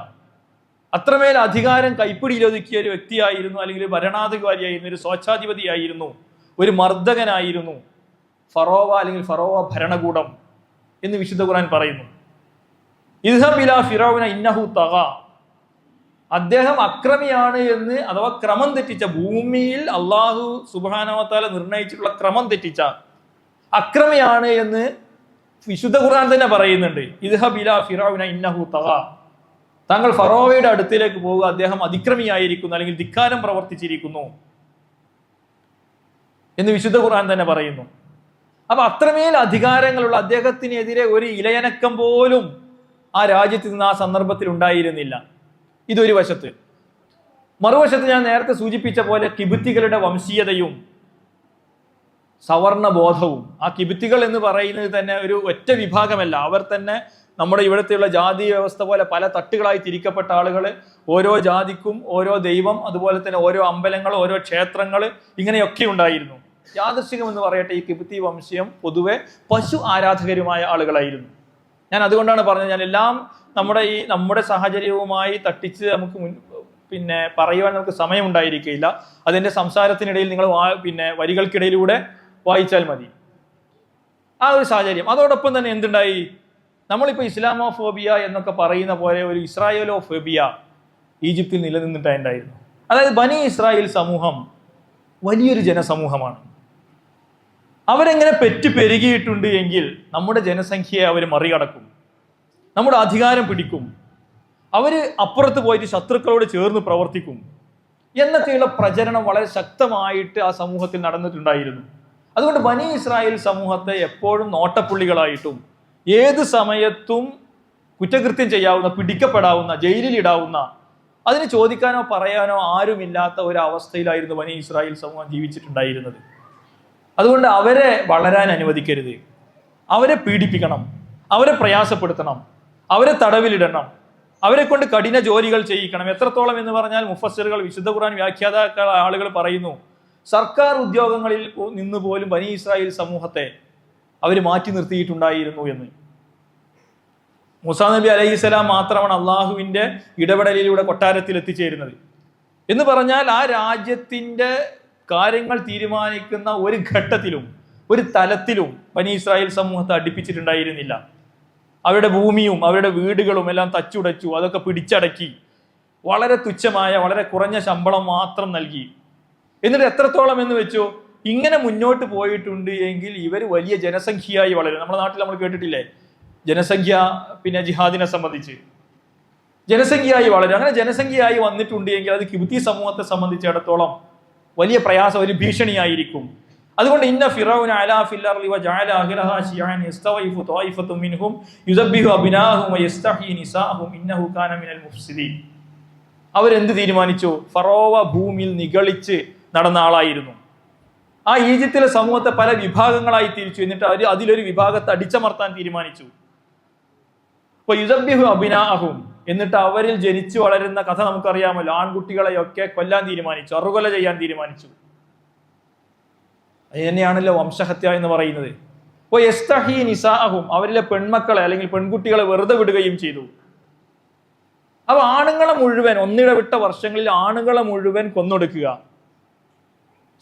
അത്രമേൽ അധികാരം കൈപ്പിടിയിലൊതുക്കിയ ഒരു വ്യക്തിയായിരുന്നു, അല്ലെങ്കിൽ ഭരണാധികാരിയായിരുന്നു, ഒരു സ്വേച്ഛാധിപതിയായിരുന്നു, ഒരു മർദ്ദകനായിരുന്നു ഫറോവ അല്ലെങ്കിൽ ഫറോവ ഭരണകൂടം എന്ന് വിശുദ്ധ ഖുർആൻ പറയുന്നു. ഇദ്ഹബ് ഇലാ ഫിറഔന ഇന്നഹു തഗാ, അദ്ദേഹം അക്രമിയാണ് എന്ന്, അഥവാ ക്രമം തെറ്റിച്ച, ഭൂമിയിൽ അള്ളാഹു സുബ്ഹാനഹു വ തആല നിർണയിച്ചിട്ടുള്ള ക്രമം തെറ്റിച്ച അക്രമിയാണ് എന്ന് വിശുദ്ധ ഖുർആൻ തന്നെ പറയുന്നുണ്ട്. ഇദ്ഹബ് ഇലാ ഫിറഔന ഇന്നഹു തഗാ, താങ്കൾ ഫറോവയുടെ അടുത്തിലേക്ക് പോവുക, അദ്ദേഹം അതിക്രമിയായിരിക്കുന്നു അല്ലെങ്കിൽ ധിക്കാരം പ്രവർത്തിച്ചിരിക്കുന്നു എന്ന് വിശുദ്ധ ഖുർആൻ തന്നെ പറയുന്നു. അപ്പൊ അത്രമേൽ അധികാരങ്ങളുള്ള അദ്ദേഹത്തിനെതിരെ ഒരു ഇലയനക്കം പോലും ആ രാജ്യത്ത് നിന്ന് ആ സന്ദർഭത്തിൽ ഉണ്ടായിരുന്നില്ല. ഇതൊരു വശത്ത്. മറുവശത്ത് ഞാൻ നേരത്തെ സൂചിപ്പിച്ച പോലെ കിബുത്തികളുടെ വംശീയതയും സവർണ ബോധവും, ആ കിബുത്തികൾ എന്ന് പറയുന്നത് തന്നെ ഒരു ഒറ്റ വിഭാഗമല്ല, അവർ തന്നെ നമ്മുടെ ഇവിടുത്തെയുള്ള ജാതി വ്യവസ്ഥ പോലെ പല തട്ടുകളായി തിരിക്കപ്പെട്ട ആളുകൾ, ഓരോ ജാതിക്കും ഓരോ ദൈവം, അതുപോലെ തന്നെ ഓരോ അമ്പലങ്ങൾ, ഓരോ ക്ഷേത്രങ്ങൾ, ഇങ്ങനെയൊക്കെ ഉണ്ടായിരുന്നു. യാദൃശ്ചികം എന്ന് പറയട്ടെ, ഈ കിബുത്തി വംശീയം പൊതുവെ പശു ആരാധകരുമായ ആളുകളായിരുന്നു. ഞാൻ അതുകൊണ്ടാണ് പറഞ്ഞത്, ഞാൻ എല്ലാം നമ്മുടെ സാഹചര്യവുമായി തട്ടിച്ച് നമുക്ക് പറയുവാൻ നമുക്ക് സമയമുണ്ടായിരിക്കില്ല. അതിൻ്റെ സംസാരത്തിനിടയിൽ നിങ്ങൾ വരികൾക്കിടയിലൂടെ വായിച്ചാൽ മതി ആ ഒരു സാഹചര്യം. അതോടൊപ്പം തന്നെ എന്തുണ്ടായി, നമ്മളിപ്പോൾ ഇസ്ലാമോഫോബിയ എന്നൊക്കെ പറയുന്ന പോലെ ഒരു ഇസ്രായേലോഫോബിയ ഈജിപ്തിൽ നിലനിന്നിട്ടുണ്ടായിരുന്നു. അതായത് ബനി ഇസ്രായേൽ സമൂഹം വലിയൊരു ജനസമൂഹമാണ്. അവരെങ്ങനെ പെരുകിയിട്ടുണ്ട് എങ്കിൽ നമ്മുടെ ജനസംഖ്യയെ അവർ മറികടക്കും, നമ്മുടെ അധികാരം പിടിക്കും, അവർ അപ്പുറത്ത് പോയിട്ട് ശത്രുക്കളോട് ചേർന്ന് പ്രവർത്തിക്കും എന്നൊക്കെയുള്ള പ്രചരണം വളരെ ശക്തമായിട്ട് ആ സമൂഹത്തിൽ നടന്നിട്ടുണ്ടായിരുന്നു. അതുകൊണ്ട് ബനി ഇസ്രായേൽ സമൂഹത്തെ എപ്പോഴും നോട്ടപ്പുള്ളികളായിട്ടും ഏത് സമയത്തും കുറ്റകൃത്യം ചെയ്യാവുന്ന, പിടിക്കപ്പെടാവുന്ന, ജയിലിലിടാവുന്ന, അതിന് ചോദിക്കാനോ പറയാനോ ആരുമില്ലാത്ത ഒരു അവസ്ഥയിലായിരുന്നു ബനി ഇസ്രായേൽ സമൂഹം ജീവിച്ചിട്ടുണ്ടായിരുന്നത്. അതുകൊണ്ട് അവരെ വളരാൻ അനുവദിക്കരുത്, അവരെ പീഡിപ്പിക്കണം, അവരെ പ്രയാസപ്പെടുത്തണം, അവരെ തടവിലിടണം, അവരെ കൊണ്ട് കഠിന ജോലികൾ ചെയ്യിക്കണം. എത്രത്തോളം എന്ന് പറഞ്ഞാൽ മുഫസ്സിറുകൾ, വിശുദ്ധ ഖുർആൻ വ്യാഖ്യാതാക്കൾ ആളുകൾ പറയുന്നു, സർക്കാർ ഉദ്യോഗങ്ങളിൽ നിന്ന് പോലും ബനി ഇസ്രായേൽ സമൂഹത്തെ അവർ മാറ്റി നിർത്തിയിട്ടുണ്ടായിരുന്നു എന്ന്. മൂസാ നബി അലൈഹിസ്സലാം മാത്രമാണ് അള്ളാഹുവിൻ്റെ ഇടപെടലിലൂടെ കൊട്ടാരത്തിൽ എത്തിച്ചേരുന്നത് എന്ന് പറഞ്ഞാൽ ആ രാജ്യത്തിൻ്റെ കാര്യങ്ങൾ തീരുമാനിക്കുന്ന ഒരു ഘട്ടത്തിലും ഒരു തലത്തിലും ബനി ഇസ്രായേൽ സമൂഹത്തെ അടുപ്പിച്ചിട്ടുണ്ടായിരുന്നില്ല. അവരുടെ ഭൂമിയും അവരുടെ വീടുകളും എല്ലാം തച്ചുടച്ചു, അതൊക്കെ പിടിച്ചടക്കി, വളരെ തുച്ഛമായ, വളരെ കുറഞ്ഞ ശമ്പളം മാത്രം നൽകി. എന്നിട്ട് എത്രത്തോളം എന്ന് വെച്ചോ, ഇങ്ങനെ മുന്നോട്ട് പോയിട്ടുണ്ട് എങ്കിൽ ഇവർ വലിയ ജനസംഖ്യയായി വളരും. നമ്മുടെ നാട്ടിൽ നമ്മൾ കേട്ടിട്ടില്ലേ ജനസംഖ്യ, ജിഹാദിനെ സംബന്ധിച്ച് ജനസംഖ്യയായി വളരും. അങ്ങനെ ജനസംഖ്യയായി വന്നിട്ടുണ്ട് എങ്കിൽ അത് കിബ്തി സമൂഹത്തെ സംബന്ധിച്ചിടത്തോളം വലിയ പ്രയാസം, ഒരു ഭീഷണിയായിരിക്കും. അതുകൊണ്ട് ഇന്ന ഫിറൗന അലാ ഫിൽ അർളി വജഅല അഹ്ലഹാ ശിയഅൻ യസ്തവഇഫു ത്വായിഫത്തും മിൻഹും യുസബ്ബിഹു അബ്നാഅഹും വയസ്തഹി നിസാഅഹും ഇന്നഹു കാന മിനൽ മുഫ്സിദീൻ. അവരെന്ത് തീരുമാനിച്ചു? ഫറോവ ഭൂമിയിൽ നിഗളിച്ച് നടന്ന ആളായിരുന്നു. ആ ഈജിപ്തിലെ സമൂഹത്തെ പല വിഭാഗങ്ങളായി തിരിച്ചു. എന്നിട്ട് അതിലൊരു വിഭാഗത്തെ അടിച്ചമർത്താൻ തീരുമാനിച്ചു. ഇപ്പൊ യുസബ്ബിഹു അബ്നാഅഹും, എന്നിട്ട് അവരിൽ ജനിച്ചു വളരുന്ന കഥ നമുക്കറിയാമല്ലോ. ആൺകുട്ടികളെയൊക്കെ കൊല്ലാൻ തീരുമാനിച്ചു, അറുകൊല ചെയ്യാൻ തീരുമാനിച്ചു. അത് തന്നെയാണല്ലോ വംശഹത്യ എന്ന് പറയുന്നത്. അപ്പോൾ യസ്തഹി നിസാഅഹും, അവരിലെ പെൺമക്കളെ അല്ലെങ്കിൽ പെൺകുട്ടികളെ വെറുതെ വിടുകയും ചെയ്തു. അപ്പൊ ആണുങ്ങളെ മുഴുവൻ, ഒന്നിടവിട്ട വർഷങ്ങളിൽ ആണുങ്ങളെ മുഴുവൻ കൊന്നൊടുക്കുക,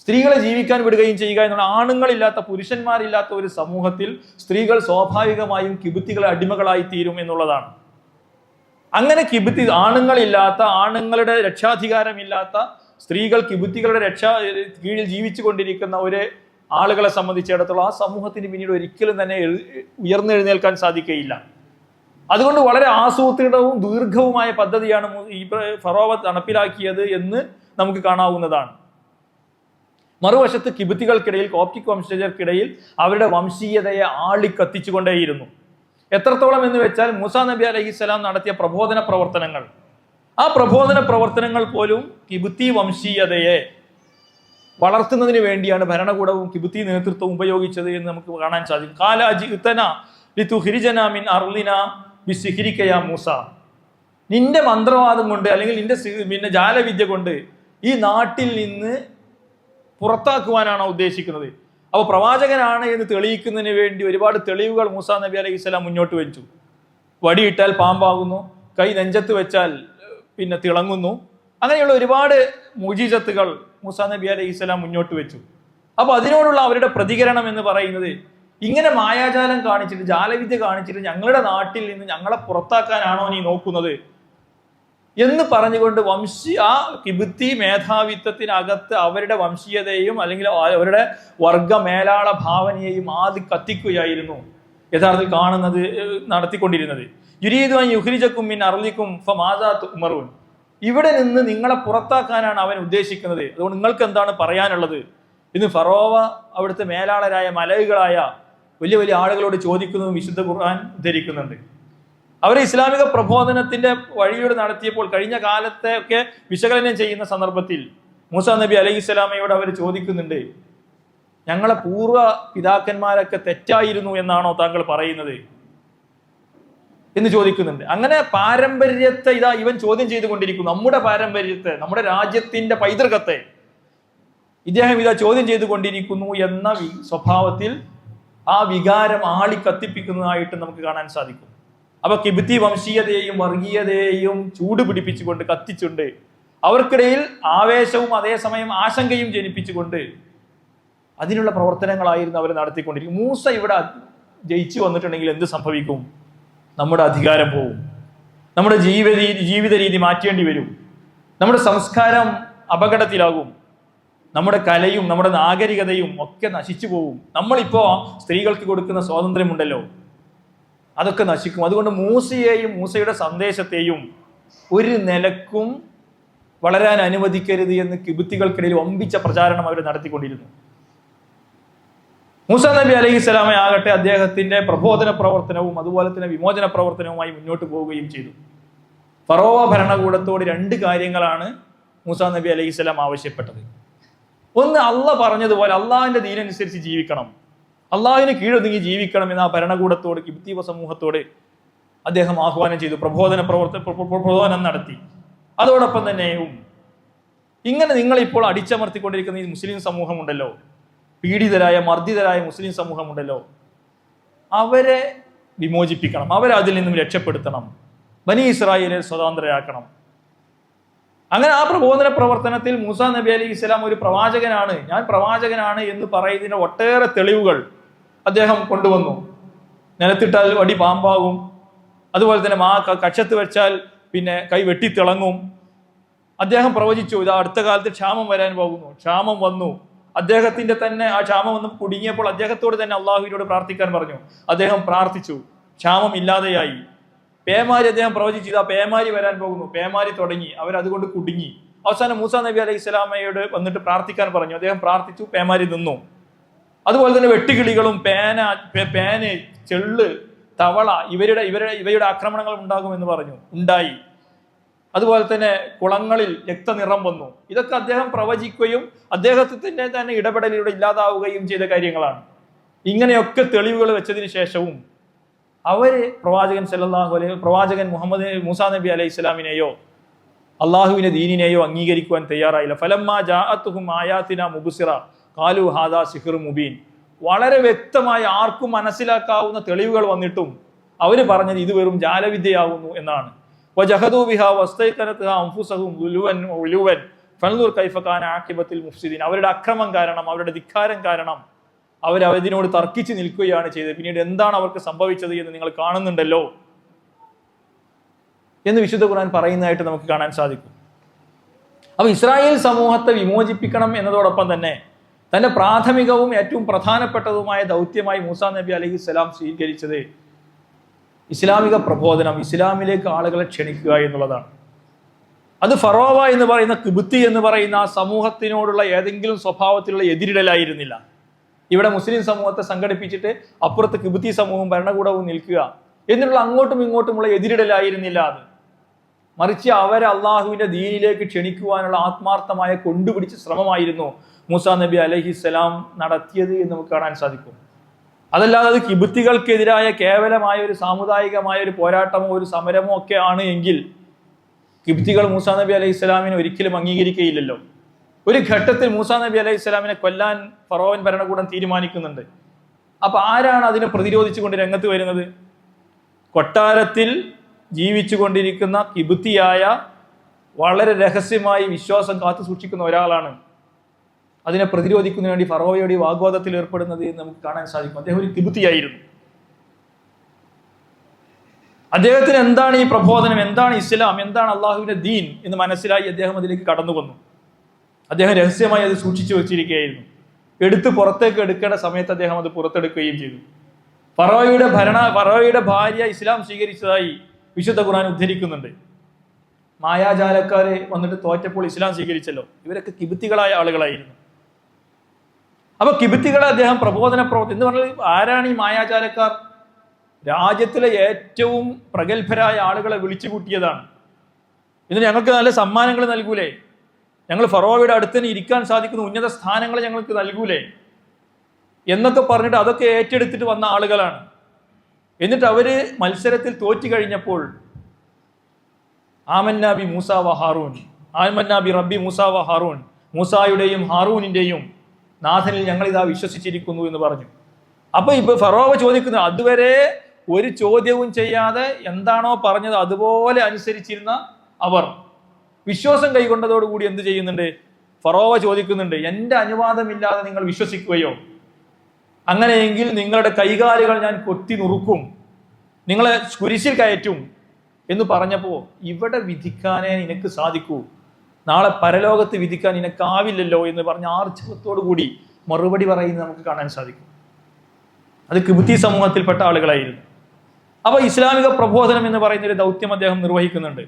സ്ത്രീകളെ ജീവിക്കാൻ വിടുകയും ചെയ്യുക എന്നുള്ള, ആണുങ്ങളില്ലാത്ത, പുരുഷന്മാരില്ലാത്ത ഒരു സമൂഹത്തിൽ സ്ത്രീകൾ സ്വാഭാവികമായും കിബുത്തികളെ അടിമകളായി തീരും എന്നുള്ളതാണ്. അങ്ങനെ കിബുത്തി, ആണുങ്ങളില്ലാത്ത, ആണുങ്ങളുടെ രക്ഷാധികാരമില്ലാത്ത സ്ത്രീകൾ കിബുത്തികളുടെ കീഴിൽ ജീവിച്ചു കൊണ്ടിരിക്കുന്ന ഒരു ആളുകളെ സംബന്ധിച്ചിടത്തോളം ആ സമൂഹത്തിന് പിന്നീട് ഒരിക്കലും തന്നെ ഉയർന്നെഴുന്നേൽക്കാൻ സാധിക്കുകയില്ല. അതുകൊണ്ട് വളരെ ആസൂത്രിതവും ദീർഘവുമായ പദ്ധതിയാണ് ഈ ഫറോവ നടപ്പിലാക്കിയത് എന്ന് നമുക്ക് കാണാവുന്നതാണ്. മറുവശത്ത് കിബുത്തികൾക്കിടയിൽ, കോപ്റ്റിക് വംശജർക്കിടയിൽ അവരുടെ വംശീയതയെ ആളിക്കത്തിച്ചുകൊണ്ടേയിരുന്നു. എത്രത്തോളം എന്ന് വെച്ചാൽ മൂസാ നബി അലൈഹിസ്സലാം നടത്തിയ പ്രബോധന പ്രവർത്തനങ്ങൾ, ആ പ്രബോധന പ്രവർത്തനങ്ങൾ പോലും കിബുത്തി വംശീയതയെ വളർത്തുന്നതിന് വേണ്ടിയാണ് ഭരണകൂടവും കിബുത്തി നേതൃത്വവും ഉപയോഗിച്ചത് എന്ന് നമുക്ക് കാണാൻ സാധിക്കും. ഖാല ജിഅ്തനാ ലിതുഖ്രിജനാ മിൻ അർളിനാ ബിസിഹ്രിക യാ മൂസ, നിന്റെ മന്ത്രവാദം കൊണ്ട് അല്ലെങ്കിൽ നിന്റെ ജാലവിദ്യ കൊണ്ട് ഈ നാട്ടിൽ നിന്ന് പുറത്താക്കുവാനാണോ ഉദ്ദേശിക്കുന്നത്? അപ്പോൾ പ്രവാചകനാണ് എന്ന് തെളിയിക്കുന്നതിന് വേണ്ടി ഒരുപാട് തെളിവുകൾ മൂസാ നബി അലൈഹിസ്സലാം മുന്നോട്ട് വെച്ചു. വടിയിട്ടാൽ പാമ്പാകുന്നു, കൈ നെഞ്ചത്ത് വെച്ചാൽ തിളങ്ങുന്നു, അങ്ങനെയുള്ള ഒരുപാട് മുജിസത്തുകൾ മൂസാ നബി അലൈഹിസ്സലാം മുന്നോട്ട് വെച്ചു. അപ്പൊ അതിനോടുള്ള അവരുടെ പ്രതികരണം എന്ന് പറയുന്നത്, ഇങ്ങനെ മായാജാലം കാണിച്ചിട്ട്, ജാലവിദ്യ കാണിച്ചിട്ട് ഞങ്ങളുടെ നാട്ടിൽ നിന്ന് ഞങ്ങളെ പുറത്താക്കാനാണോ നീ നോക്കുന്നത് എന്ന് പറഞ്ഞുകൊണ്ട് ആ കിബുത്തി മേധാവിത്വത്തിനകത്ത് അവരുടെ വംശീയതയെയും അല്ലെങ്കിൽ അവരുടെ വർഗ മേലാള ഭാവനയെയും ആദ്യം കത്തിക്കുകയായിരുന്നു യഥാർത്ഥത്തിൽ നടത്തിക്കൊണ്ടിരുന്നത്. യുരീദു അൻ യുഖ്രിജകും മിൻ അർളികും ഫമാദാ തുഅ്മറൂൻ, ഇവിടെ നിന്ന് നിങ്ങളെ പുറത്താക്കാനാണ് അവൻ ഉദ്ദേശിക്കുന്നത്, അതുകൊണ്ട് നിങ്ങൾക്ക് എന്താണ് പറയാനുള്ളത് എന്ന് ഫറോവ അവിടുത്തെ മേലാളരായ മലൈകളായ വലിയ വലിയ ആളുകളോട് ചോദിക്കുന്നതും വിശുദ്ധ ഖുർആൻ ഉദ്ധരിക്കുന്നുണ്ട്. അവരെ ഇസ്ലാമിക പ്രബോധനത്തിന്റെ വഴിയിലൂടെ നടത്തിയപ്പോൾ കഴിഞ്ഞ കാലത്തെ ഒക്കെ വിശകലനം ചെയ്യുന്ന സന്ദർഭത്തിൽ മൂസാ നബി അലൈഹിസ്സലാമയോട് അവർ ചോദിക്കുന്നുണ്ട്, ഞങ്ങളെ പൂർവ്വ പിതാക്കന്മാരൊക്കെ തെറ്റായിരുന്നു എന്നാണോ താങ്കൾ പറയുന്നത് എന്ന് ചോദിക്കുന്നുണ്ട്. അങ്ങനെ പാരമ്പര്യത്തെ ഇവൻ ചോദ്യം ചെയ്തുകൊണ്ടിരിക്കുന്നു. നമ്മുടെ പാരമ്പര്യത്തെ, നമ്മുടെ രാജ്യത്തിന്റെ പൈതൃകത്തെ ഇദ്ദേഹം ചോദ്യം ചെയ്തുകൊണ്ടിരിക്കുന്നു എന്ന സ്വഭാവത്തിൽ ആ വികാരം ആളി കത്തിപ്പിക്കുന്നതായിട്ട് നമുക്ക് കാണാൻ സാധിക്കും. അപ്പൊ കിബ്തി വംശീയതയെയും വർഗീയതയെയും ചൂട് പിടിപ്പിച്ചുകൊണ്ട് കത്തിച്ചുകൊണ്ട് അവർക്കിടയിൽ ആവേശവും അതേസമയം ആശങ്കയും ജനിപ്പിച്ചുകൊണ്ട് അതിനുള്ള പ്രവർത്തനങ്ങളായിരുന്നു അവർ നടത്തിക്കൊണ്ടിരിക്കും. മൂസ ഇവിടെ ജയിച്ചു വന്നിട്ടുണ്ടെങ്കിൽ എന്ത് സംഭവിക്കും? നമ്മുടെ അധികാരം പോവും, നമ്മുടെ ജീവിത രീതി മാറ്റേണ്ടി വരും, നമ്മുടെ സംസ്കാരം അപകടത്തിലാകും, നമ്മുടെ കലയും നമ്മുടെ നാഗരികതയും ഒക്കെ നശിച്ചു പോവും. നമ്മളിപ്പോ സ്ത്രീകൾക്ക് കൊടുക്കുന്ന സ്വാതന്ത്ര്യമുണ്ടല്ലോ, അതൊക്കെ നശിക്കും. അതുകൊണ്ട് മൂസയെയും മൂസയുടെ സന്ദേശത്തെയും ഒരു നിലക്കും വളരാൻ അനുവദിക്കരുത് എന്ന് കിബുത്തികൾക്കിടയിൽ വമ്പിച്ച പ്രചാരണം അവർ നടത്തിക്കൊണ്ടിരുന്നു. മൂസ നബി അലൈഹിസ്സലാമെ ആകട്ടെ അദ്ദേഹത്തിന്റെ പ്രബോധന പ്രവർത്തനവും അതുപോലെ തന്നെ വിമോചന പ്രവർത്തനവുമായി മുന്നോട്ട് പോവുകയും ചെയ്തു. ഫറോവ ഭരണകൂടത്തോട് 2 കാര്യങ്ങളാണ് മൂസ നബി അലൈഹിസ്സലാം ആവശ്യപ്പെട്ടത്. ഒന്ന്, അള്ളാഹ് പറഞ്ഞതുപോലെ അള്ളാഹിന്റെ ദീനനുസരിച്ച് ജീവിക്കണം, അള്ളാഹിന് കീഴൊതുങ്ങി ജീവിക്കണം എന്ന ആ ഭരണകൂടത്തോട്, കിബ്തി സമൂഹത്തോട് അദ്ദേഹം ആഹ്വാനം ചെയ്തു, പ്രബോധനം നടത്തി. അതോടൊപ്പം തന്നെയും ഇങ്ങനെ നിങ്ങളിപ്പോൾ അടിച്ചമർത്തിക്കൊണ്ടിരിക്കുന്ന ഈ മുസ്ലിം സമൂഹമുണ്ടല്ലോ, പീഡിതരായ മർദ്ദിതരായ മുസ്ലിം സമൂഹമുണ്ടല്ലോ, അവരെ വിമോചിപ്പിക്കണം, അവരെ അതിൽ നിന്നും രക്ഷപ്പെടുത്തണം, ബനി ഇസ്രായേലിനെ സ്വതന്ത്രരാക്കണം. അങ്ങനെ ആ പ്രബോധന പ്രവർത്തനത്തിൽ മൂസ നബി അലൈഹി ഇസ്ലാം ഒരു പ്രവാചകനാണ്, ഞാൻ പ്രവാചകനാണ് എന്ന് പറയുന്നതിന് ഒട്ടേറെ തെളിവുകൾ അദ്ദേഹം കൊണ്ടുവന്നു. നിലത്തിട്ടാൽ വടി പാമ്പാകും, അതുപോലെ തന്നെ കക്ഷത്ത് വെച്ചാൽ പിന്നെ കൈ വെട്ടിത്തിളങ്ങും. അദ്ദേഹം പ്രവചിച്ചു, ഇതാ അടുത്ത കാലത്ത് ക്ഷാമം വരാൻ പോകുന്നു. ക്ഷാമം വന്നു. അദ്ദേഹത്തിന്റെ തന്നെ ആ ക്ഷാമം വന്ന് കുടുങ്ങിയപ്പോൾ അദ്ദേഹത്തോട് തന്നെ അള്ളാഹുവിനോട് പ്രാർത്ഥിക്കാൻ പറഞ്ഞു. അദ്ദേഹം പ്രാർത്ഥിച്ചു, ക്ഷാമം ഇല്ലാതെയായി. പേമാരി അദ്ദേഹം പ്രവചിച്ചു, ഇതാ പേമാരി വരാൻ പോകുന്നു. പേമാരി തുടങ്ങി, അവരതുകൊണ്ട് കുടുങ്ങി. അവസാനം മൂസ നബി അലൈഹി ഇസ്ലാമയോട് വന്നിട്ട് പ്രാർത്ഥിക്കാൻ പറഞ്ഞു. അദ്ദേഹം പ്രാർത്ഥിച്ചു, പേമാരി നിന്നു. അതുപോലെ തന്നെ വെട്ടുകിളികളും പേന്, ചെള്ള്, തവള ഇവയുടെ ആക്രമണങ്ങൾ ഉണ്ടാകുമെന്ന് പറഞ്ഞു, ഉണ്ടായി. അതുപോലെ തന്നെ കുളങ്ങളിൽ രക്തനിറം വന്നു. ഇതൊക്കെ അദ്ദേഹം പ്രവചിക്കുകയും അദ്ദേഹത്തിന്റെ തന്നെ ഇടപെടലിലൂടെ ഇല്ലാതാവുകയും ചെയ്ത കാര്യങ്ങളാണ്. ഇങ്ങനെയൊക്കെ തെളിവുകൾ വെച്ചതിന് ശേഷവും അവര് പ്രവാചകൻ മുഹമ്മദ് മൂസ നബി അലൈഹി ഇസ്ലാമിനെയോ അള്ളാഹുവിന്റെ ദീനിനെയോ അംഗീകരിക്കുവാൻ തയ്യാറായില്ല. ഫലമ്മാ ജാഅത്തുഹും ആയാതിനാ മുബ്സിറ ഖാലു ഹാദാ സിഹ്റും മുബീൻ. വളരെ വ്യക്തമായി ആർക്കും മനസ്സിലാക്കാവുന്ന തെളിവുകൾ വന്നിട്ടും അവര് പറഞ്ഞത് ഇത് വെറും ജാലവിദ്യയാവുന്നു എന്നാണ്. വജഹദൂ ബിഹാ വസ്തൈഖനത്ഹാ അൻഫുസഹും ഉലുവൻ ഫൻദുർ കൈഫ കാന ആഖിബത്തുൽ മുഫ്സിദീൻ. അവരുടെ അക്രമം കാരണം, അവരുടെ ധിക്കാരം കാരണം അവരതിനോട് തർക്കിച്ച് നിൽക്കുകയാണ് ചെയ്തത്. പിന്നീട് എന്താണ് അവർക്ക് സംഭവിച്ചത് എന്ന് നിങ്ങൾ കാണുന്നുണ്ടല്ലോ എന്ന് വിശുദ്ധ ഖുർആൻ പറയുന്നതായിട്ട് നമുക്ക് കാണാൻ സാധിക്കും. അപ്പൊ ഇസ്രായേൽ സമൂഹത്തെ വിമോചിപ്പിക്കണം എന്നതോടൊപ്പം തന്നെ തന്റെ പ്രാഥമികവും ഏറ്റവും പ്രധാനപ്പെട്ടതുമായ ദൗത്യമായി മൂസ നബി അലൈഹി സ്വലാം സ്വീകരിച്ചത് ഇസ്ലാമിക പ്രബോധനം, ഇസ്ലാമിലേക്ക് ആളുകളെ ക്ഷണിക്കുക എന്നുള്ളതാണ്. അത് ഫറോവ എന്ന് പറയുന്ന കിബ്തി എന്ന് പറയുന്ന ആ സമൂഹത്തിനോടുള്ള ഏതെങ്കിലും സ്വഭാവത്തിലുള്ള എതിരിടലായിരുന്നില്ല. ഇവിടെ മുസ്ലിം സമൂഹത്തെ സംഘടിപ്പിച്ചിട്ട് അപ്പുറത്ത് കിബ്തി സമൂഹവും ഭരണകൂടവും നിൽക്കുക എന്നുള്ള അങ്ങോട്ടും ഇങ്ങോട്ടുമുള്ള എതിരിടലായിരുന്നില്ല അത്. മറിച്ച് അവരെ അള്ളാഹുവിന്റെ ദീനിലേക്ക് ക്ഷണിക്കുവാനുള്ള ആത്മാർത്ഥമായ കൊണ്ടുപിടിച്ച ശ്രമമായിരുന്നു മൂസ നബി അലൈഹിസ്സലാം നടത്തിയത് എന്ന് നമുക്ക് കാണാൻ സാധിക്കും. അതല്ലാതെ അത് കിബ്തികൾക്കെതിരായ കേവലമായ ഒരു സാമുദായികമായ ഒരു പോരാട്ടമോ ഒരു സമരമോ ഒക്കെ ആണ് എങ്കിൽ കിബ്തികൾ മൂസ നബി അലൈഹി സ്വലാമിനെ ഒരിക്കലും അംഗീകരിക്കുകയില്ലല്ലോ. ഒരു ഘട്ടത്തിൽ മൂസ നബി അലൈഹി സ്വലാമിനെ കൊല്ലാൻ ഫറോവൻ ഭരണകൂടം തീരുമാനിക്കുന്നുണ്ട്. അപ്പൊ ആരാണ് അതിനെ പ്രതിരോധിച്ചുകൊണ്ട് രംഗത്ത് വരുന്നത്? കൊട്ടാരത്തിൽ ജീവിച്ചു കൊണ്ടിരിക്കുന്ന കിബ്തിയായ വളരെ രഹസ്യമായി വിശ്വാസം കാത്തു സൂക്ഷിക്കുന്ന ഒരാളാണ് അതിനെ പ്രതിരോധിക്കുന്നതിന് വേണ്ടി ഫറോവയോട് വാഗ്വാദത്തിൽ ഏർപ്പെടുന്നത് എന്ന് നമുക്ക് കാണാൻ സാധിക്കും. അദ്ദേഹം ഒരു കിബ്തിയായിരുന്നു. അദ്ദേഹത്തിന് എന്താണ് ഈ പ്രബോധനം, എന്താണ് ഇസ്ലാം, എന്താണ് അള്ളാഹുവിന്റെ ദീൻ എന്ന് മനസ്സിലായി അദ്ദേഹം അതിലേക്ക് കടന്നു വന്നു. അദ്ദേഹം രഹസ്യമായി അത് സൂക്ഷിച്ചു വെച്ചിരിക്കുകയായിരുന്നു. എടുത്ത് പുറത്തേക്ക് എടുക്കേണ്ട സമയത്ത് അദ്ദേഹം അത് പുറത്തെടുക്കുകയും ചെയ്തു. ഫറോവയുടെ ഭാര്യ ഇസ്ലാം സ്വീകരിച്ചതായി വിശുദ്ധ ഖുർആൻ ഉദ്ധരിക്കുന്നുണ്ട്. മായാജാലക്കാരെ വന്നിട്ട് തോറ്റപ്പോൾ ഇസ്ലാം സ്വീകരിച്ചല്ലോ. ഇവരൊക്കെ കിബ്തികളായ ആളുകളായിരുന്നു. അപ്പൊ കിബ്തികളെ അദ്ദേഹം പ്രബോധന പ്രവർത്തനം എന്ന് പറഞ്ഞാൽ ആരാണ് ഈ മായാജാലക്കാർ? രാജ്യത്തിലെ ഏറ്റവും പ്രഗത്ഭരായ ആളുകളെ വിളിച്ചു കൂട്ടിയതാണ്. എന്നിട്ട് ഞങ്ങൾക്ക് നല്ല സമ്മാനങ്ങൾ നൽകൂലേ, ഞങ്ങൾ ഫറോവയുടെ അടുത്ത് തന്നെ ഇരിക്കാൻ സാധിക്കുന്ന ഉന്നത സ്ഥാനങ്ങൾ ഞങ്ങൾക്ക് നൽകൂലേ എന്നൊക്കെ പറഞ്ഞിട്ട് അതൊക്കെ ഏറ്റെടുത്തിട്ട് വന്ന ആളുകളാണ്. എന്നിട്ട് അവര് മത്സരത്തിൽ തോറ്റു കഴിഞ്ഞപ്പോൾ ആമന്നാ ബി മൂസ വ ഹാറൂൻ, ആമന്നാ ബി റബ്ബി മൂസ വ ഹാറൂൻ, മൂസായുടെയും ഹാറൂനിന്റെയും നാഥനിൽ ഞങ്ങൾ ഇതാ വിശ്വസിച്ചിരിക്കുന്നു എന്ന് പറഞ്ഞു. അപ്പൊ ഇപ്പൊ ഫറോവ ചോദിക്കുന്നത്, അതുവരെ ഒരു ചോദ്യവും ചെയ്യാതെ എന്താണോ പറഞ്ഞത് അതുപോലെ അനുസരിച്ചിരുന്ന അവർ വിശ്വാസം കൈകൊണ്ടതോടുകൂടി എന്ത് ചെയ്യുന്നുണ്ട്? ഫറോവ ചോദിക്കുന്നുണ്ട്, എൻ്റെ അനുവാദമില്ലാതെ നിങ്ങൾ വിശ്വസിക്കുകയോ? അങ്ങനെയെങ്കിൽ നിങ്ങളുടെ കൈകാലുകൾ ഞാൻ കൊത്തി നുറുക്കും, നിങ്ങളെ കുരിശിൽ കയറ്റും എന്ന് പറഞ്ഞപ്പോൾ, ഇവിടെ വിധിക്കാനേ നിനക്ക് സാധിക്കൂ, നാളെ പരലോകത്ത് വിധിക്കാൻ നിനക്കാവില്ലല്ലോ എന്ന് പറഞ്ഞ ആർജവത്തോടു കൂടി മറുപടി പറയുന്നത് നമുക്ക് കാണാൻ സാധിക്കും. അത് കിബ്തി സമൂഹത്തിൽപ്പെട്ട ആളുകളായിരുന്നു. അപ്പൊ ഇസ്ലാമിക പ്രബോധനം എന്ന് പറയുന്ന ഒരു ദൗത്യം അദ്ദേഹം നിർവഹിക്കുന്നുണ്ട്.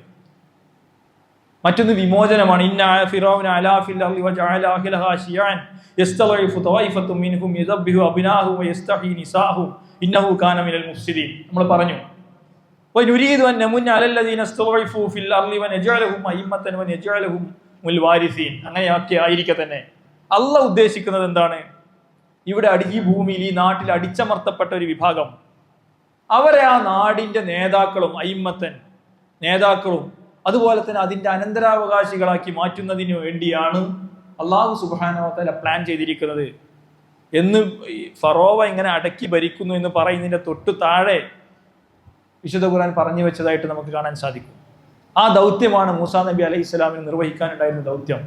മറ്റൊന്ന് വിമോചനമാണ്. ഇന്ന ഫിറഔന അലാ ഫിൽ അർളി വജഅല അഹ്ലഹാ ശിയഅൻ യസ്തളഇഫു തവായിഫത്തും മിൻഹും യദബ്ബിഹു അബ്നാഹും വയസ്തഹി നിസാഹും ഇന്നഹു കാന മിനൽ മുഫ്സിദീൻ. നമ്മൾ പറഞ്ഞു, വനുരീദു അൻ നമുന്ന അലല്ലദീന ഇസ്തളഇഫു ഫിൽ അർളി വനജഅലഹും അയിമ്മത്തൻ വനജഅലഹും മുൽ വാരിസീൻ. അങ്ങനെയൊക്കെ ആയിരിക്കെ തന്നെ അല്ലാഹ് ഉദ്ദേശിക്കുന്നത് എന്താണ്? ഇവിടെ ഈ ഭൂമിയിൽ, ഈ നാട്ടിൽ അടിച്ചമർത്തപ്പെട്ട ഒരു വിഭാഗം, അവരെ ആ നാടിന്റെ നേതാക്കളും അയിമ്മത്തൻ നേതാക്കളും അതുപോലെ തന്നെ അതിന്റെ അനന്തരാവകാശികളാക്കി മാറ്റുന്നതിന് വേണ്ടിയാണ് അല്ലാഹു സുബ്ഹാനഹു വ തആല പ്ലാൻ ചെയ്തിരിക്കുന്നത് എന്ന് ഫറോവ ഇങ്ങനെ അടക്കി ഭരിക്കുന്നു എന്ന് പറയുന്നതിന്റെ തൊട്ടു താഴെ വിശുദ്ധ ഖുർആൻ പറഞ്ഞു വെച്ചതായിട്ട് നമുക്ക് കാണാൻ സാധിക്കും. ആ ദൗത്യമാണ് മൂസാ നബി അലൈഹി സ്വലാമിന് നിർവഹിക്കാനുണ്ടായിരുന്ന ദൗത്യം.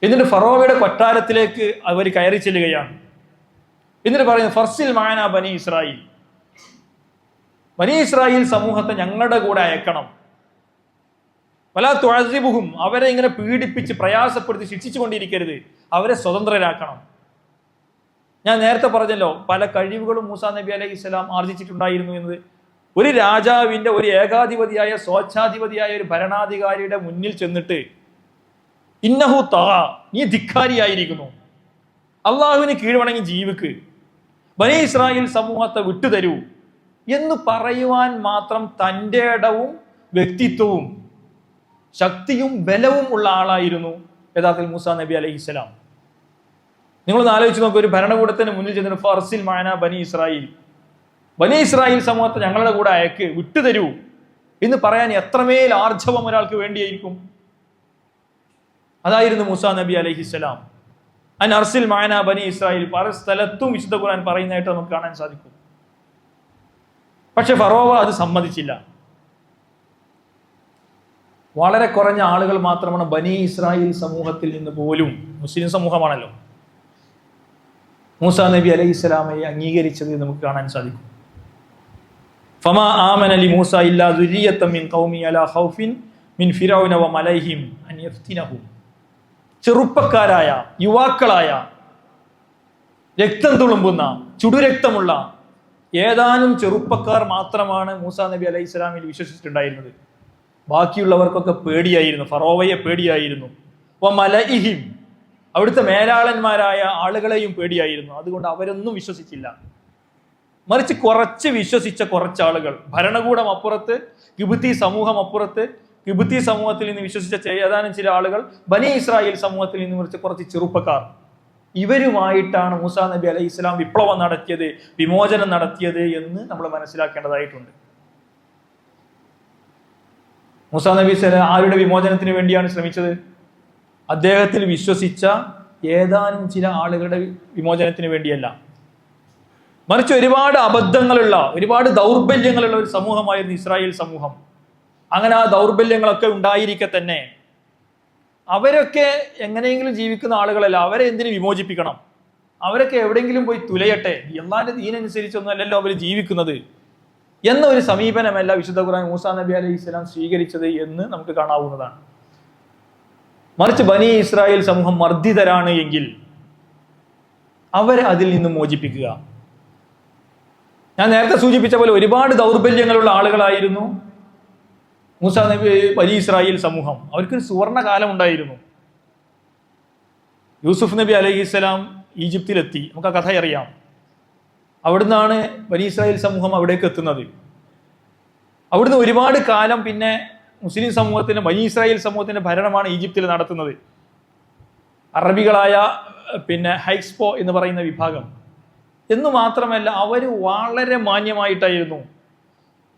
എന്നിട്ട് ഫറോവയുടെ കൊട്ടാരത്തിലേക്ക് അവർ കയറി ചെല്ലുകയാണ്. എന്നിട്ട് പറയുന്നത്, ഫർസിൽ മാന ബനി ഇസ്രായേൽ, ബനി ഇസ്രായേൽ സമൂഹത്തെ ഞങ്ങളുടെ കൂടെ അയക്കണം. വലാ തുഅസിബുഹും, അവരെ ഇങ്ങനെ പീഡിപ്പിച്ച് പ്രയാസപ്പെടുത്തി ശിക്ഷിച്ചു കൊണ്ടിരിക്കരുത്, അവരെ സ്വതന്ത്രരാക്കണം. ഞാൻ നേരത്തെ പറഞ്ഞല്ലോ, പല കഴിവുകളും മൂസാ നബി അലൈഹി സ്വലാം ആർജിച്ചിട്ടുണ്ടായിരുന്നു എന്നത്. ഒരു രാജാവിന്റെ, ഒരു ഏകാധിപതിയായ സ്വേച്ഛാധിപതിയായ ഒരു ഭരണാധികാരിയുടെ മുന്നിൽ ചെന്നിട്ട്, ഇന്നഹു തഗ, നീ ധിക്കാരിയായിരിക്കുന്നു, അള്ളാഹുവിന് കീഴ്വണങ്ങി ജീവിക്ക്, ബനി ഇസ്രായേൽ സമൂഹത്തെ വിട്ടുതരൂ എന്ന് പറയുവാൻ മാത്രം തൻ്റെ ഇടവും വ്യക്തിത്വവും ശക്തിയും ബലവും ഉള്ള ആളായിരുന്നു യഥാർത്ഥത്തിൽ മൂസാ നബി അലൈഹിസ്സലാം. നിങ്ങളൊന്ന് ആലോചിച്ച് നോക്കുക, ഒരു ഭരണകൂടത്തിന് മുന്നിൽ ചെന്നിട്ട് ഫർസിൽ മാന ബനി ഇസ്രായേൽ, ബനി ഇസ്രായേൽ സമൂഹത്തെ ഞങ്ങളുടെ കൂടെ അയക്ക്, വിട്ടുതരൂ എന്ന് പറയാൻ എത്രമേൽ ആർജവം ഒരാൾക്ക് വേണ്ടിയായിരിക്കും. അതായിരുന്നു മൂസാ നബി അലൈഹിസ്സലാം. അൻ അർസിൽ മാന ബനി ഇസ്രായേൽ പല സ്ഥലത്തും വിശുദ്ധ ഖുർആൻ പറയുന്നതായിട്ട് നമുക്ക് കാണാൻ സാധിക്കും. പക്ഷെ ഫറോവ അത് സമ്മതിച്ചില്ല. വളരെ കുറഞ്ഞ ആളുകൾ മാത്രമാണ് ബനി ഇസ്രായേൽ സമൂഹത്തിൽ നിന്ന് പോലും, മുസ്ലിം സമൂഹമാണല്ലോ, മൂസാ നബി അലൈഹി സ്വലാമയെ അംഗീകരിച്ചത് നമുക്ക് കാണാൻ സാധിക്കും. ഫമാ ആമന ലി മൂസ ഇല്ലാ ദുരിയത്തൻ മിൻ ഖൗമി അലാ ഖൗഫിൻ മിൻ ഫിറഔന വ മലൈഹിം അൻ യഫ്തിനഹും. ചെറുപ്പക്കാരായ, യുവാക്കളായ, രക്തം തുളുമ്പുന്ന, ചുടുരക്തമുള്ള ഏതാനും ചെറുപ്പക്കാർ മാത്രമാണ് മൂസാ നബി അലൈഹി സ്വലാമിൽ വിശ്വസിച്ചിട്ടുണ്ടായിരുന്നത്. ബാക്കിയുള്ളവർക്കൊക്കെ പേടിയായിരുന്നു, ഫറോവയെ പേടിയായിരുന്നു. വ മലഇഹിം, അവിടുത്തെ മേലാളന്മാരായ ആളുകളെയും പേടിയായിരുന്നു. അതുകൊണ്ട് അവരൊന്നും വിശ്വസിച്ചില്ല. മറിച്ച് കുറച്ച് വിശ്വസിച്ച കുറച്ചാളുകൾ, ഭരണകൂടം അപ്പുറത്ത്, കിബ്തി സമൂഹം അപ്പുറത്ത്, കിബ്തി സമൂഹത്തിൽ നിന്ന് വിശ്വസിച്ച ഏതാനും ചില ആളുകൾ, ബനി ഇസ്രായേൽ സമൂഹത്തിൽ നിന്ന് വിളിച്ച കുറച്ച് ചെറുപ്പക്കാർ, ഇവരുമായിട്ടാണ് മൂസാ നബി അലൈഹി സ്വലാം വിപ്ലവം നടത്തിയത്, വിമോചനം നടത്തിയത് എന്ന് നമ്മൾ മനസ്സിലാക്കേണ്ടതായിട്ടുണ്ട്. മൂസാ നബി സ്വലാം ആരുടെ വിമോചനത്തിന് വേണ്ടിയാണ് ശ്രമിച്ചത്? അദ്ദേഹത്തിൽ വിശ്വസിച്ച ഏതാനും ചില ആളുകളുടെ വിമോചനത്തിന് വേണ്ടിയല്ല, മറിച്ച് ഒരുപാട് അബദ്ധങ്ങളുള്ള, ഒരുപാട് ദൗർബല്യങ്ങളുള്ള ഒരു സമൂഹമായിരുന്നു ഇസ്രായേൽ സമൂഹം. അങ്ങനെ ആ ദൗർബല്യങ്ങളൊക്കെ ഉണ്ടായിരിക്കെ തന്നെ അവരൊക്കെ എങ്ങനെയെങ്കിലും ജീവിക്കുന്ന ആളുകളല്ല, അവരെ എന്തിനു വിമോചിപ്പിക്കണം, അവരൊക്കെ എവിടെയെങ്കിലും പോയി തുലയട്ടെ, അല്ലാഹുവിന്റെ ദീനനുസരിച്ചൊന്നും അല്ലല്ലോ അവർ ജീവിക്കുന്നത് എന്ന ഒരു സമീപനമല്ല വിശുദ്ധ ഖുർആൻ മൂസാ നബി അലൈഹി സ്വലാം സ്വീകരിച്ചത് എന്ന് നമുക്ക് കാണാവുന്നതാണ്. മറിച്ച് ബനി ഇസ്രായേൽ സമൂഹം മർദ്ദിതരാണ് എങ്കിൽ അവരെ അതിൽ നിന്നും മോചിപ്പിക്കുക. ഞാൻ നേരത്തെ സൂചിപ്പിച്ച പോലെ ഒരുപാട് ദൗർബല്യങ്ങളുള്ള ആളുകളായിരുന്നു മൂസാ നബി, ബനി ഇസ്രായേൽ സമൂഹം. അവർക്കൊരു സുവർണ കാലം ഉണ്ടായിരുന്നു. യൂസുഫ് നബി അലൈഹിസ്സലാം ഈജിപ്തിലെത്തി, നമുക്ക് ആ കഥ അറിയാം. അവിടുന്നാണ് ബനി ഇസ്രായേൽ സമൂഹം അവിടേക്ക് എത്തുന്നത്. അവിടുന്ന് ഒരുപാട് കാലം പിന്നെ മുസ്ലിം സമൂഹത്തിന്റെ, ബനി ഇസ്രായേൽ സമൂഹത്തിന്റെ ഭരണമാണ് ഈജിപ്തിൽ നടത്തുന്നത്. അറബികളായ പിന്നെ ഹൈക്സ്പോ എന്ന് പറയുന്ന വിഭാഗം. എന്ന് മാത്രമല്ല, അവർ വളരെ മാന്യമായിട്ടായിരുന്നു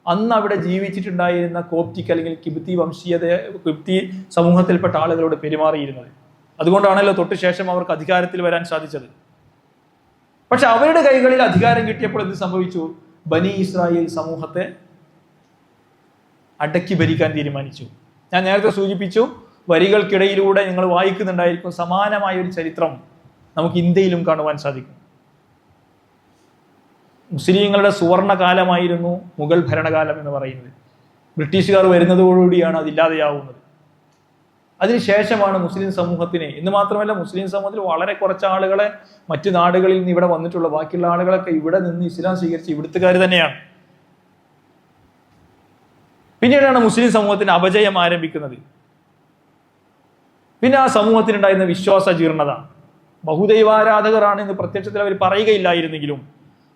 അന്ന് അവിടെ ജീവിച്ചിട്ടുണ്ടായിരുന്ന കോപ്റ്റിക് അല്ലെങ്കിൽ കിബ്തി വംശീയത, കിബ്തി സമൂഹത്തിൽപ്പെട്ട ആളുകളോട് പെരുമാറിയിരുന്നത്. അതുകൊണ്ടാണല്ലോ തൊട്ട് ശേഷം അവർക്ക് അധികാരത്തിൽ വരാൻ സാധിച്ചത്. പക്ഷെ അവരുടെ കൈകളിൽ അധികാരം കിട്ടിയപ്പോൾ എന്ത് സംഭവിച്ചു? ബനി ഇസ്രായേൽ സമൂഹത്തെ അടക്കി ഭരിക്കാൻ തീരുമാനിച്ചു. ഞാൻ നേരത്തെ സൂചിപ്പിച്ചു, വരികൾക്കിടയിലൂടെ നിങ്ങൾ വായിക്കുന്നുണ്ടായിരിക്കും സമാനമായ ഒരു ചരിത്രം നമുക്ക് ഇന്ത്യയിലും കാണുവാൻ സാധിക്കും. മുസ്ലിങ്ങളുടെ സുവർണ കാലമായിരുന്നു മുഗൾ ഭരണകാലം എന്ന് പറയുന്നത്. ബ്രിട്ടീഷുകാർ വരുന്നതോടുകൂടിയാണ് അതില്ലാതെയാവുന്നത്. അതിനുശേഷമാണ് മുസ്ലിം സമൂഹത്തിന്, എന്ന് മാത്രമല്ല മുസ്ലിം സമൂഹത്തിൽ വളരെ കുറച്ച് ആളുകളെ മറ്റു നാടുകളിൽ നിന്ന് ഇവിടെ വന്നിട്ടുള്ള, ബാക്കിയുള്ള ആളുകളൊക്കെ ഇവിടെ നിന്ന് ഇസ്ലാം സ്വീകരിച്ച് ഇവിടുത്തുകാർ തന്നെയാണ്. പിന്നീടാണ് മുസ്ലിം സമൂഹത്തിന് അപജയം ആരംഭിക്കുന്നത്. പിന്നെ ആ സമൂഹത്തിനുണ്ടായിരുന്ന വിശ്വാസ ജീർണത, ബഹുദൈവാരാധകരാണ് എന്ന് പ്രത്യക്ഷത്തിൽ അവർ പറയുകയില്ലായിരുന്നെങ്കിലും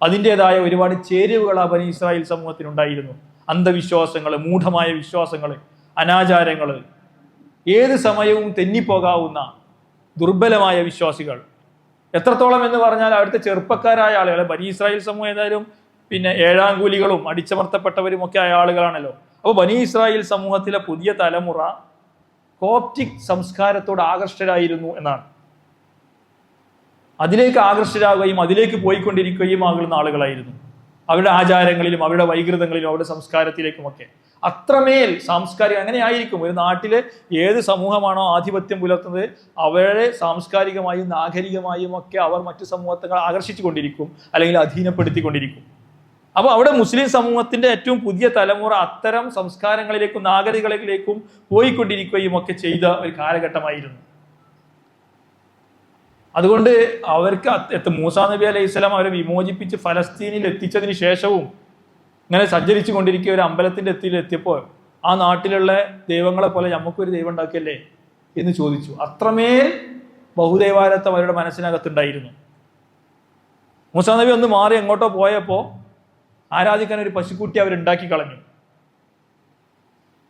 അതിൻ്റെതായ ഒരുപാട് ചേരുവകൾ ആ ബനി ഇസ്രായേൽ സമൂഹത്തിനുണ്ടായിരുന്നു. അന്ധവിശ്വാസങ്ങൾ, മൂഢമായ വിശ്വാസങ്ങൾ, അനാചാരങ്ങൾ, ഏത് സമയവും തെന്നിപ്പോകാവുന്ന ദുർബലമായ വിശ്വാസികൾ. എത്രത്തോളം എന്ന് പറഞ്ഞാൽ അവിടുത്തെ ചെറുപ്പക്കാരായ ആളുകൾ, ബനി ഇസ്രായേൽ സമൂഹം ഏതായാലും പിന്നെ ഏഴാങ്കൂലികളും അടിച്ചമർത്തപ്പെട്ടവരും ഒക്കെ ആയ ആളുകളാണല്ലോ. അപ്പോൾ ബനി ഇസ്രായേൽ സമൂഹത്തിലെ പുതിയ തലമുറ കോപ്റ്റിക് സംസ്കാരത്തോട് ആകർഷ്ടരായിരുന്നു എന്നാണ്. അതിലേക്ക് ആകർഷ്ടരാകുകയും അതിലേക്ക് പോയിക്കൊണ്ടിരിക്കുകയും ആകുന്ന ആളുകളായിരുന്നു. അവരുടെ ആചാരങ്ങളിലും അവരുടെ വൈകൃതങ്ങളിലും അവരുടെ സംസ്കാരത്തിലേക്കുമൊക്കെ അത്രമേൽ സാംസ്കാരിക, അങ്ങനെ ആയിരിക്കും. ഒരു നാട്ടിലെ ഏത് സമൂഹമാണോ ആധിപത്യം പുലർത്തുന്നത് അവരെ സാംസ്കാരികമായും നാഗരികമായും ഒക്കെ അവർ മറ്റു സമൂഹത്തെ ആകർഷിച്ചു കൊണ്ടിരിക്കും, അല്ലെങ്കിൽ അധീനപ്പെടുത്തിക്കൊണ്ടിരിക്കും. അപ്പോൾ അവിടെ മുസ്ലിം സമൂഹത്തിന്റെ ഏറ്റവും പുതിയ തലമുറ അത്തരം സംസ്കാരങ്ങളിലേക്കും നാഗരികളിലേക്കും പോയിക്കൊണ്ടിരിക്കുകയും ഒക്കെ ചെയ്ത ഒരു കാലഘട്ടമായിരുന്നു. അതുകൊണ്ട് അവർക്ക് മൂസാ നബി അലൈഹി സ്വലാം അവരെ വിമോചിപ്പിച്ച് ഫലസ്തീനിൽ എത്തിച്ചതിന് ശേഷവും ഇങ്ങനെ സഞ്ചരിച്ചു കൊണ്ടിരിക്കുക ഒരു അമ്പലത്തിന്റെ എത്തിയപ്പോൾ ആ നാട്ടിലുള്ള ദൈവങ്ങളെ പോലെ നമുക്കൊരു ദൈവം ഉണ്ടാക്കിയല്ലേ എന്ന് ചോദിച്ചു. അത്രമേൽ ബഹുദൈവാരത്വം അവരുടെ മനസ്സിനകത്തുണ്ടായിരുന്നു. മൂസാ നബി ഒന്ന് മാറി എങ്ങോട്ടോ പോയപ്പോൾ ആരാധിക്കാൻ ഒരു പശുക്കുട്ടി അവരുണ്ടാക്കി കളഞ്ഞു.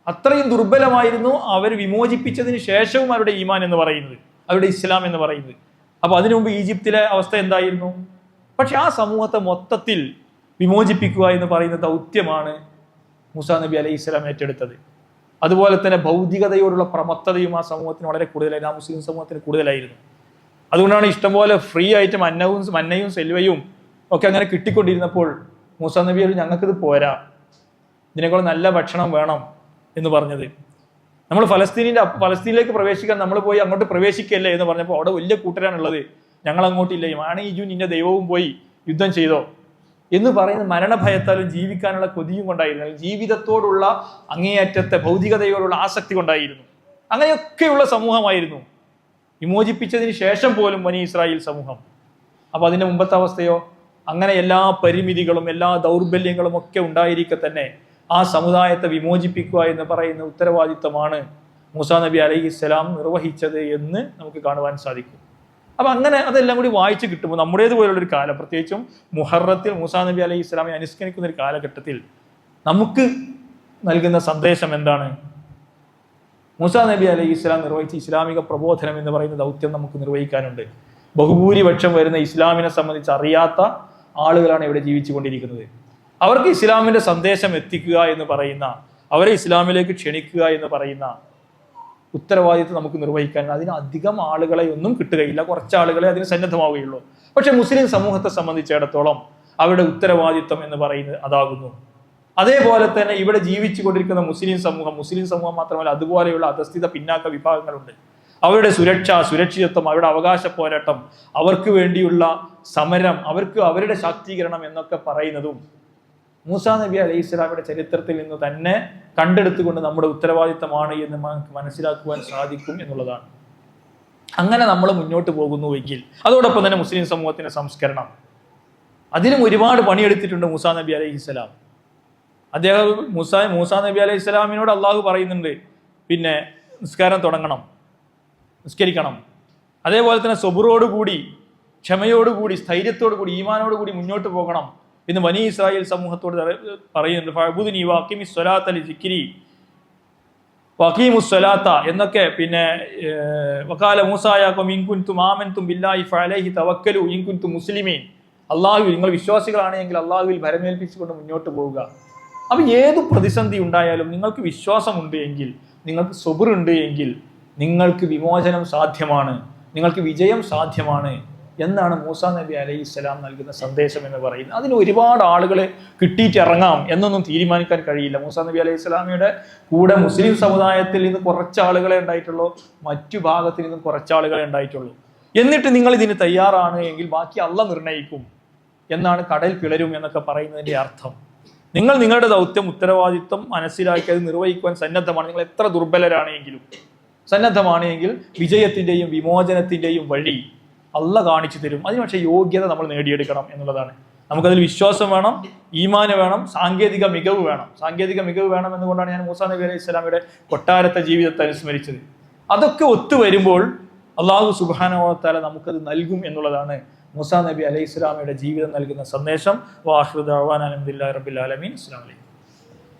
അത്രയും ദുർബലമായിരുന്നു അവർ വിമോചിപ്പിച്ചതിന് ശേഷവും അവരുടെ ഈമാൻ എന്ന് പറയുന്നത്, അവരുടെ ഇസ്ലാം എന്ന് പറയുന്നത്. അപ്പൊ അതിനു മുമ്പ് ഈജിപ്തിലെ അവസ്ഥ എന്തായിരുന്നു? പക്ഷെ ആ സമൂഹത്തെ മൊത്തത്തിൽ വിമോചിപ്പിക്കുക എന്ന് പറയുന്ന ദൗത്യമാണ് മൂസാ നബി അലൈഹി സ്വലാം ഏറ്റെടുത്തത്. അതുപോലെ തന്നെ ഭൗതികതയോടുള്ള പ്രമത്തതയും ആ സമൂഹത്തിന് വളരെ കൂടുതലായിരുന്നു, ആ മുസ്ലിം സമൂഹത്തിന് കൂടുതലായിരുന്നു. അതുകൊണ്ടാണ് ഇഷ്ടംപോലെ ഫ്രീ ആയിട്ട് മന്നയും സെൽവയും ഒക്കെ അങ്ങനെ കിട്ടിക്കൊണ്ടിരുന്നപ്പോൾ മൂസാ നബി ഞങ്ങൾക്കിത് പോരാ, ഇതിനേക്കാൾ നല്ല ഭക്ഷണം വേണം എന്ന് പറഞ്ഞത്. നമ്മൾ ഫലസ്തീനിലേക്ക് പ്രവേശിക്കാൻ നമ്മൾ പോയി അങ്ങോട്ട് പ്രവേശിക്കല്ലേ എന്ന് പറഞ്ഞപ്പോൾ അവിടെ വലിയ കൂട്ടരാണുള്ളത്, ഞങ്ങൾ അങ്ങോട്ടില്ലേ, ആണെങ്കിൽ നിന്റെ ദൈവവും പോയി യുദ്ധം ചെയ്തോ എന്ന് പറയുന്ന മരണഭയത്താലും ജീവിക്കാനുള്ള കൊതിയും കൊണ്ടായിരുന്നു, ജീവിതത്തോടുള്ള അങ്ങേയറ്റത്തെ ഭൗതികതയോടുള്ള ആസക്തി കൊണ്ടായിരുന്നു. അങ്ങനെയൊക്കെയുള്ള സമൂഹമായിരുന്നു വിമോചിപ്പിച്ചതിന് ശേഷം പോലും ബനി ഇസ്രായേൽ സമൂഹം. അപ്പൊ അതിന്റെ മുമ്പത്തെ അവസ്ഥയോ? അങ്ങനെ എല്ലാ പരിമിതികളും എല്ലാ ദൗർബല്യങ്ങളും ഒക്കെ ഉണ്ടായിരിക്കെ തന്നെ ആ സമുദായത്തെ വിമോചിപ്പിക്കുക എന്ന് പറയുന്ന ഉത്തരവാദിത്തമാണ് മൂസാ നബി അലൈഹിസ്സലാം നിർവഹിച്ചത് എന്ന് നമുക്ക് കാണുവാൻ സാധിക്കും. അപ്പൊ അങ്ങനെ അതെല്ലാം കൂടി വായിച്ചു കിട്ടുമ്പോൾ നമ്മുടേതുപോലുള്ളൊരു കാലം, പ്രത്യേകിച്ചും മുഹറത്തിൽ മൂസാ നബി അലൈഹി സ്വലാമെ അനുസ്മരിക്കുന്ന ഒരു കാലഘട്ടത്തിൽ നമുക്ക് നൽകുന്ന സന്ദേശം എന്താണ്? മൂസാ നബി അലൈഹി സ്വലാം നിർവഹിച്ച ഇസ്ലാമിക പ്രബോധനം എന്ന് പറയുന്ന ദൗത്യം നമുക്ക് നിർവഹിക്കാനുണ്ട്. ബഹുഭൂരിപക്ഷം വരുന്ന ഇസ്ലാമിനെ സംബന്ധിച്ച് അറിയാത്ത ആളുകളാണ് ഇവിടെ ജീവിച്ചു കൊണ്ടിരിക്കുന്നത്. അവർക്ക് ഇസ്ലാമിന്റെ സന്ദേശം എത്തിക്കുക എന്ന് പറയുന്ന, അവരെ ഇസ്ലാമിലേക്ക് ക്ഷണിക്കുക എന്ന് പറയുന്ന ഉത്തരവാദിത്വം നമുക്ക് നിർവഹിക്കാൻ അതിന് അധികം ആളുകളെ ഒന്നും കിട്ടുകയില്ല, കുറച്ച് ആളുകളെ അതിന് സന്നദ്ധമാവുകയുള്ളൂ. പക്ഷെ മുസ്ലിം സമൂഹത്തെ സംബന്ധിച്ചിടത്തോളം അവരുടെ ഉത്തരവാദിത്വം എന്ന് പറയുന്നത് അതാകുന്നു. അതേപോലെ തന്നെ ഇവിടെ ജീവിച്ചു കൊണ്ടിരിക്കുന്ന മുസ്ലിം സമൂഹം മാത്രമല്ല അതുപോലെയുള്ള അധസ്ഥിത പിന്നാക്ക വിഭാഗങ്ങളുണ്ട്. അവരുടെ സുരക്ഷിതത്വം, അവരുടെ അവകാശ പോരാട്ടം, അവർക്ക് വേണ്ടിയുള്ള സമരം, അവരുടെ ശാക്തീകരണം എന്നൊക്കെ പറയുന്നതും മൂസാ നബി അലൈഹി സ്വലാമിയുടെ ചരിത്രത്തിൽ നിന്ന് തന്നെ കണ്ടെടുത്തുകൊണ്ട് നമ്മുടെ ഉത്തരവാദിത്തമാണ് എന്ന് നമുക്ക് മനസ്സിലാക്കുവാൻ സാധിക്കും എന്നുള്ളതാണ്. അങ്ങനെ നമ്മൾ മുന്നോട്ട് പോകുന്നുവെങ്കിൽ അതോടൊപ്പം തന്നെ മുസ്ലിം സമൂഹത്തിന്റെ സംസ്കരണം, അതിലും ഒരുപാട് പണിയെടുത്തിട്ടുണ്ട് മൂസാ നബി അലൈഹി സ്വലാം. അദ്ദേഹം മൂസാ നബി അലൈഹി സ്വലാമിനോട് അള്ളാഹു പറയുന്നുണ്ട്, പിന്നെ നിസ്കാരം തുടങ്ങണം, നിസ്കരിക്കണം. അതേപോലെ തന്നെ സബുറോടുകൂടി, ക്ഷമയോടുകൂടി, സ്ഥൈര്യത്തോടുകൂടി, ഈമാനോടുകൂടി മുന്നോട്ട് പോകണം എന്ന് ബനി ഇസ്രായേൽ സമൂഹത്തോട് പറയുന്നുണ്ട്. ഫഅബ്ദുനി വഅഖിമിസ് സ്വലാത്ത ലിസിക്രി വഖീമുസ് സ്വലാത്ത എന്നൊക്കെ. പിന്നെ വഖാല മൂസാ യാ ഖൗമി ഇൻ കുൻതും ആമൻതും ബില്ലാഹി ഫഅലൈഹി തവക്കലു ഇൻ കുൻതും മുസ്ലിമീൻ. അള്ളാഹു, നിങ്ങൾ വിശ്വാസികളാണെങ്കിൽ അള്ളാഹുവിൽ ഭരമേൽപ്പിച്ചുകൊണ്ട് മുന്നോട്ട് പോവുക. അപ്പൊ ഏത് പ്രതിസന്ധി ഉണ്ടായാലും നിങ്ങൾക്ക് വിശ്വാസമുണ്ട് എങ്കിൽ, നിങ്ങൾക്ക് സബർ ഉണ്ട് എങ്കിൽ നിങ്ങൾക്ക് വിമോചനം സാധ്യമാണ്, നിങ്ങൾക്ക് വിജയം സാധ്യമാണ് എന്നാണ് മൂസാ നബി അലൈഹിസ്സലാം നൽകുന്ന സന്ദേശം എന്ന് പറയുന്നത്. അതിന് ഒരുപാട് ആളുകളെ കിട്ടിയിട്ടിറങ്ങാം എന്നൊന്നും തീരുമാനിക്കാൻ കഴിയില്ല. മൂസാ നബി അലൈഹിസ്സലാമിയുടെ കൂടെ മുസ്ലിം സമുദായത്തിൽ നിന്ന് കുറച്ച് ആളുകളെ ഉണ്ടായിട്ടുള്ളൂ, മറ്റു ഭാഗത്തിൽ നിന്നും കുറച്ചാളുകളെ ഉണ്ടായിട്ടുള്ളൂ. എന്നിട്ട് നിങ്ങൾ ഇതിന് തയ്യാറാണ് എങ്കിൽ ബാക്കി അള്ളാഹ് നിർണ്ണയിക്കും എന്നാണ് കടൽ പിളരും എന്നൊക്കെ പറയുന്നതിന്റെ അർത്ഥം. നിങ്ങൾ നിങ്ങളുടെ ദൗത്യം, ഉത്തരവാദിത്വം മനസ്സിലാക്കി അത് നിർവഹിക്കുവാൻ സന്നദ്ധമാണ്. നിങ്ങൾ എത്ര ദുർബലരാണെങ്കിലും സന്നദ്ധമാണെങ്കിൽ വിജയത്തിന്റെയും വിമോചനത്തിന്റെയും വഴി അള്ളാഹ് കാണിച്ചു തരും. അതിന് പക്ഷേ യോഗ്യത നമ്മൾ നേടിയെടുക്കണം എന്നുള്ളതാണ്. നമുക്കതിൽ വിശ്വാസം വേണം, ഈമാന് വേണം, സാങ്കേതിക മികവ് വേണം. സാങ്കേതിക മികവ് വേണം എന്നുകൊണ്ടാണ് ഞാൻ മൂസാ നബി അലൈഹി സ്വലാമിയുടെ കൊട്ടാരത്തെ ജീവിതത്തെ അനുസ്മരിച്ചത്. അതൊക്കെ ഒത്തുവരുമ്പോൾ അള്ളാഹു സുബ്ഹാനഹു വ തആല നമുക്കത് നൽകും എന്നുള്ളതാണ് മൂസാ നബി അലൈഹി സ്വലാമിയുടെ ജീവിതം നൽകുന്ന സന്ദേശം. വാഹിറു ദഅ്വാനാ അൽഹംദുലില്ലാഹി റബ്ബിൽ ആലമീൻ. അസ്സലാമു അലൈക്കും.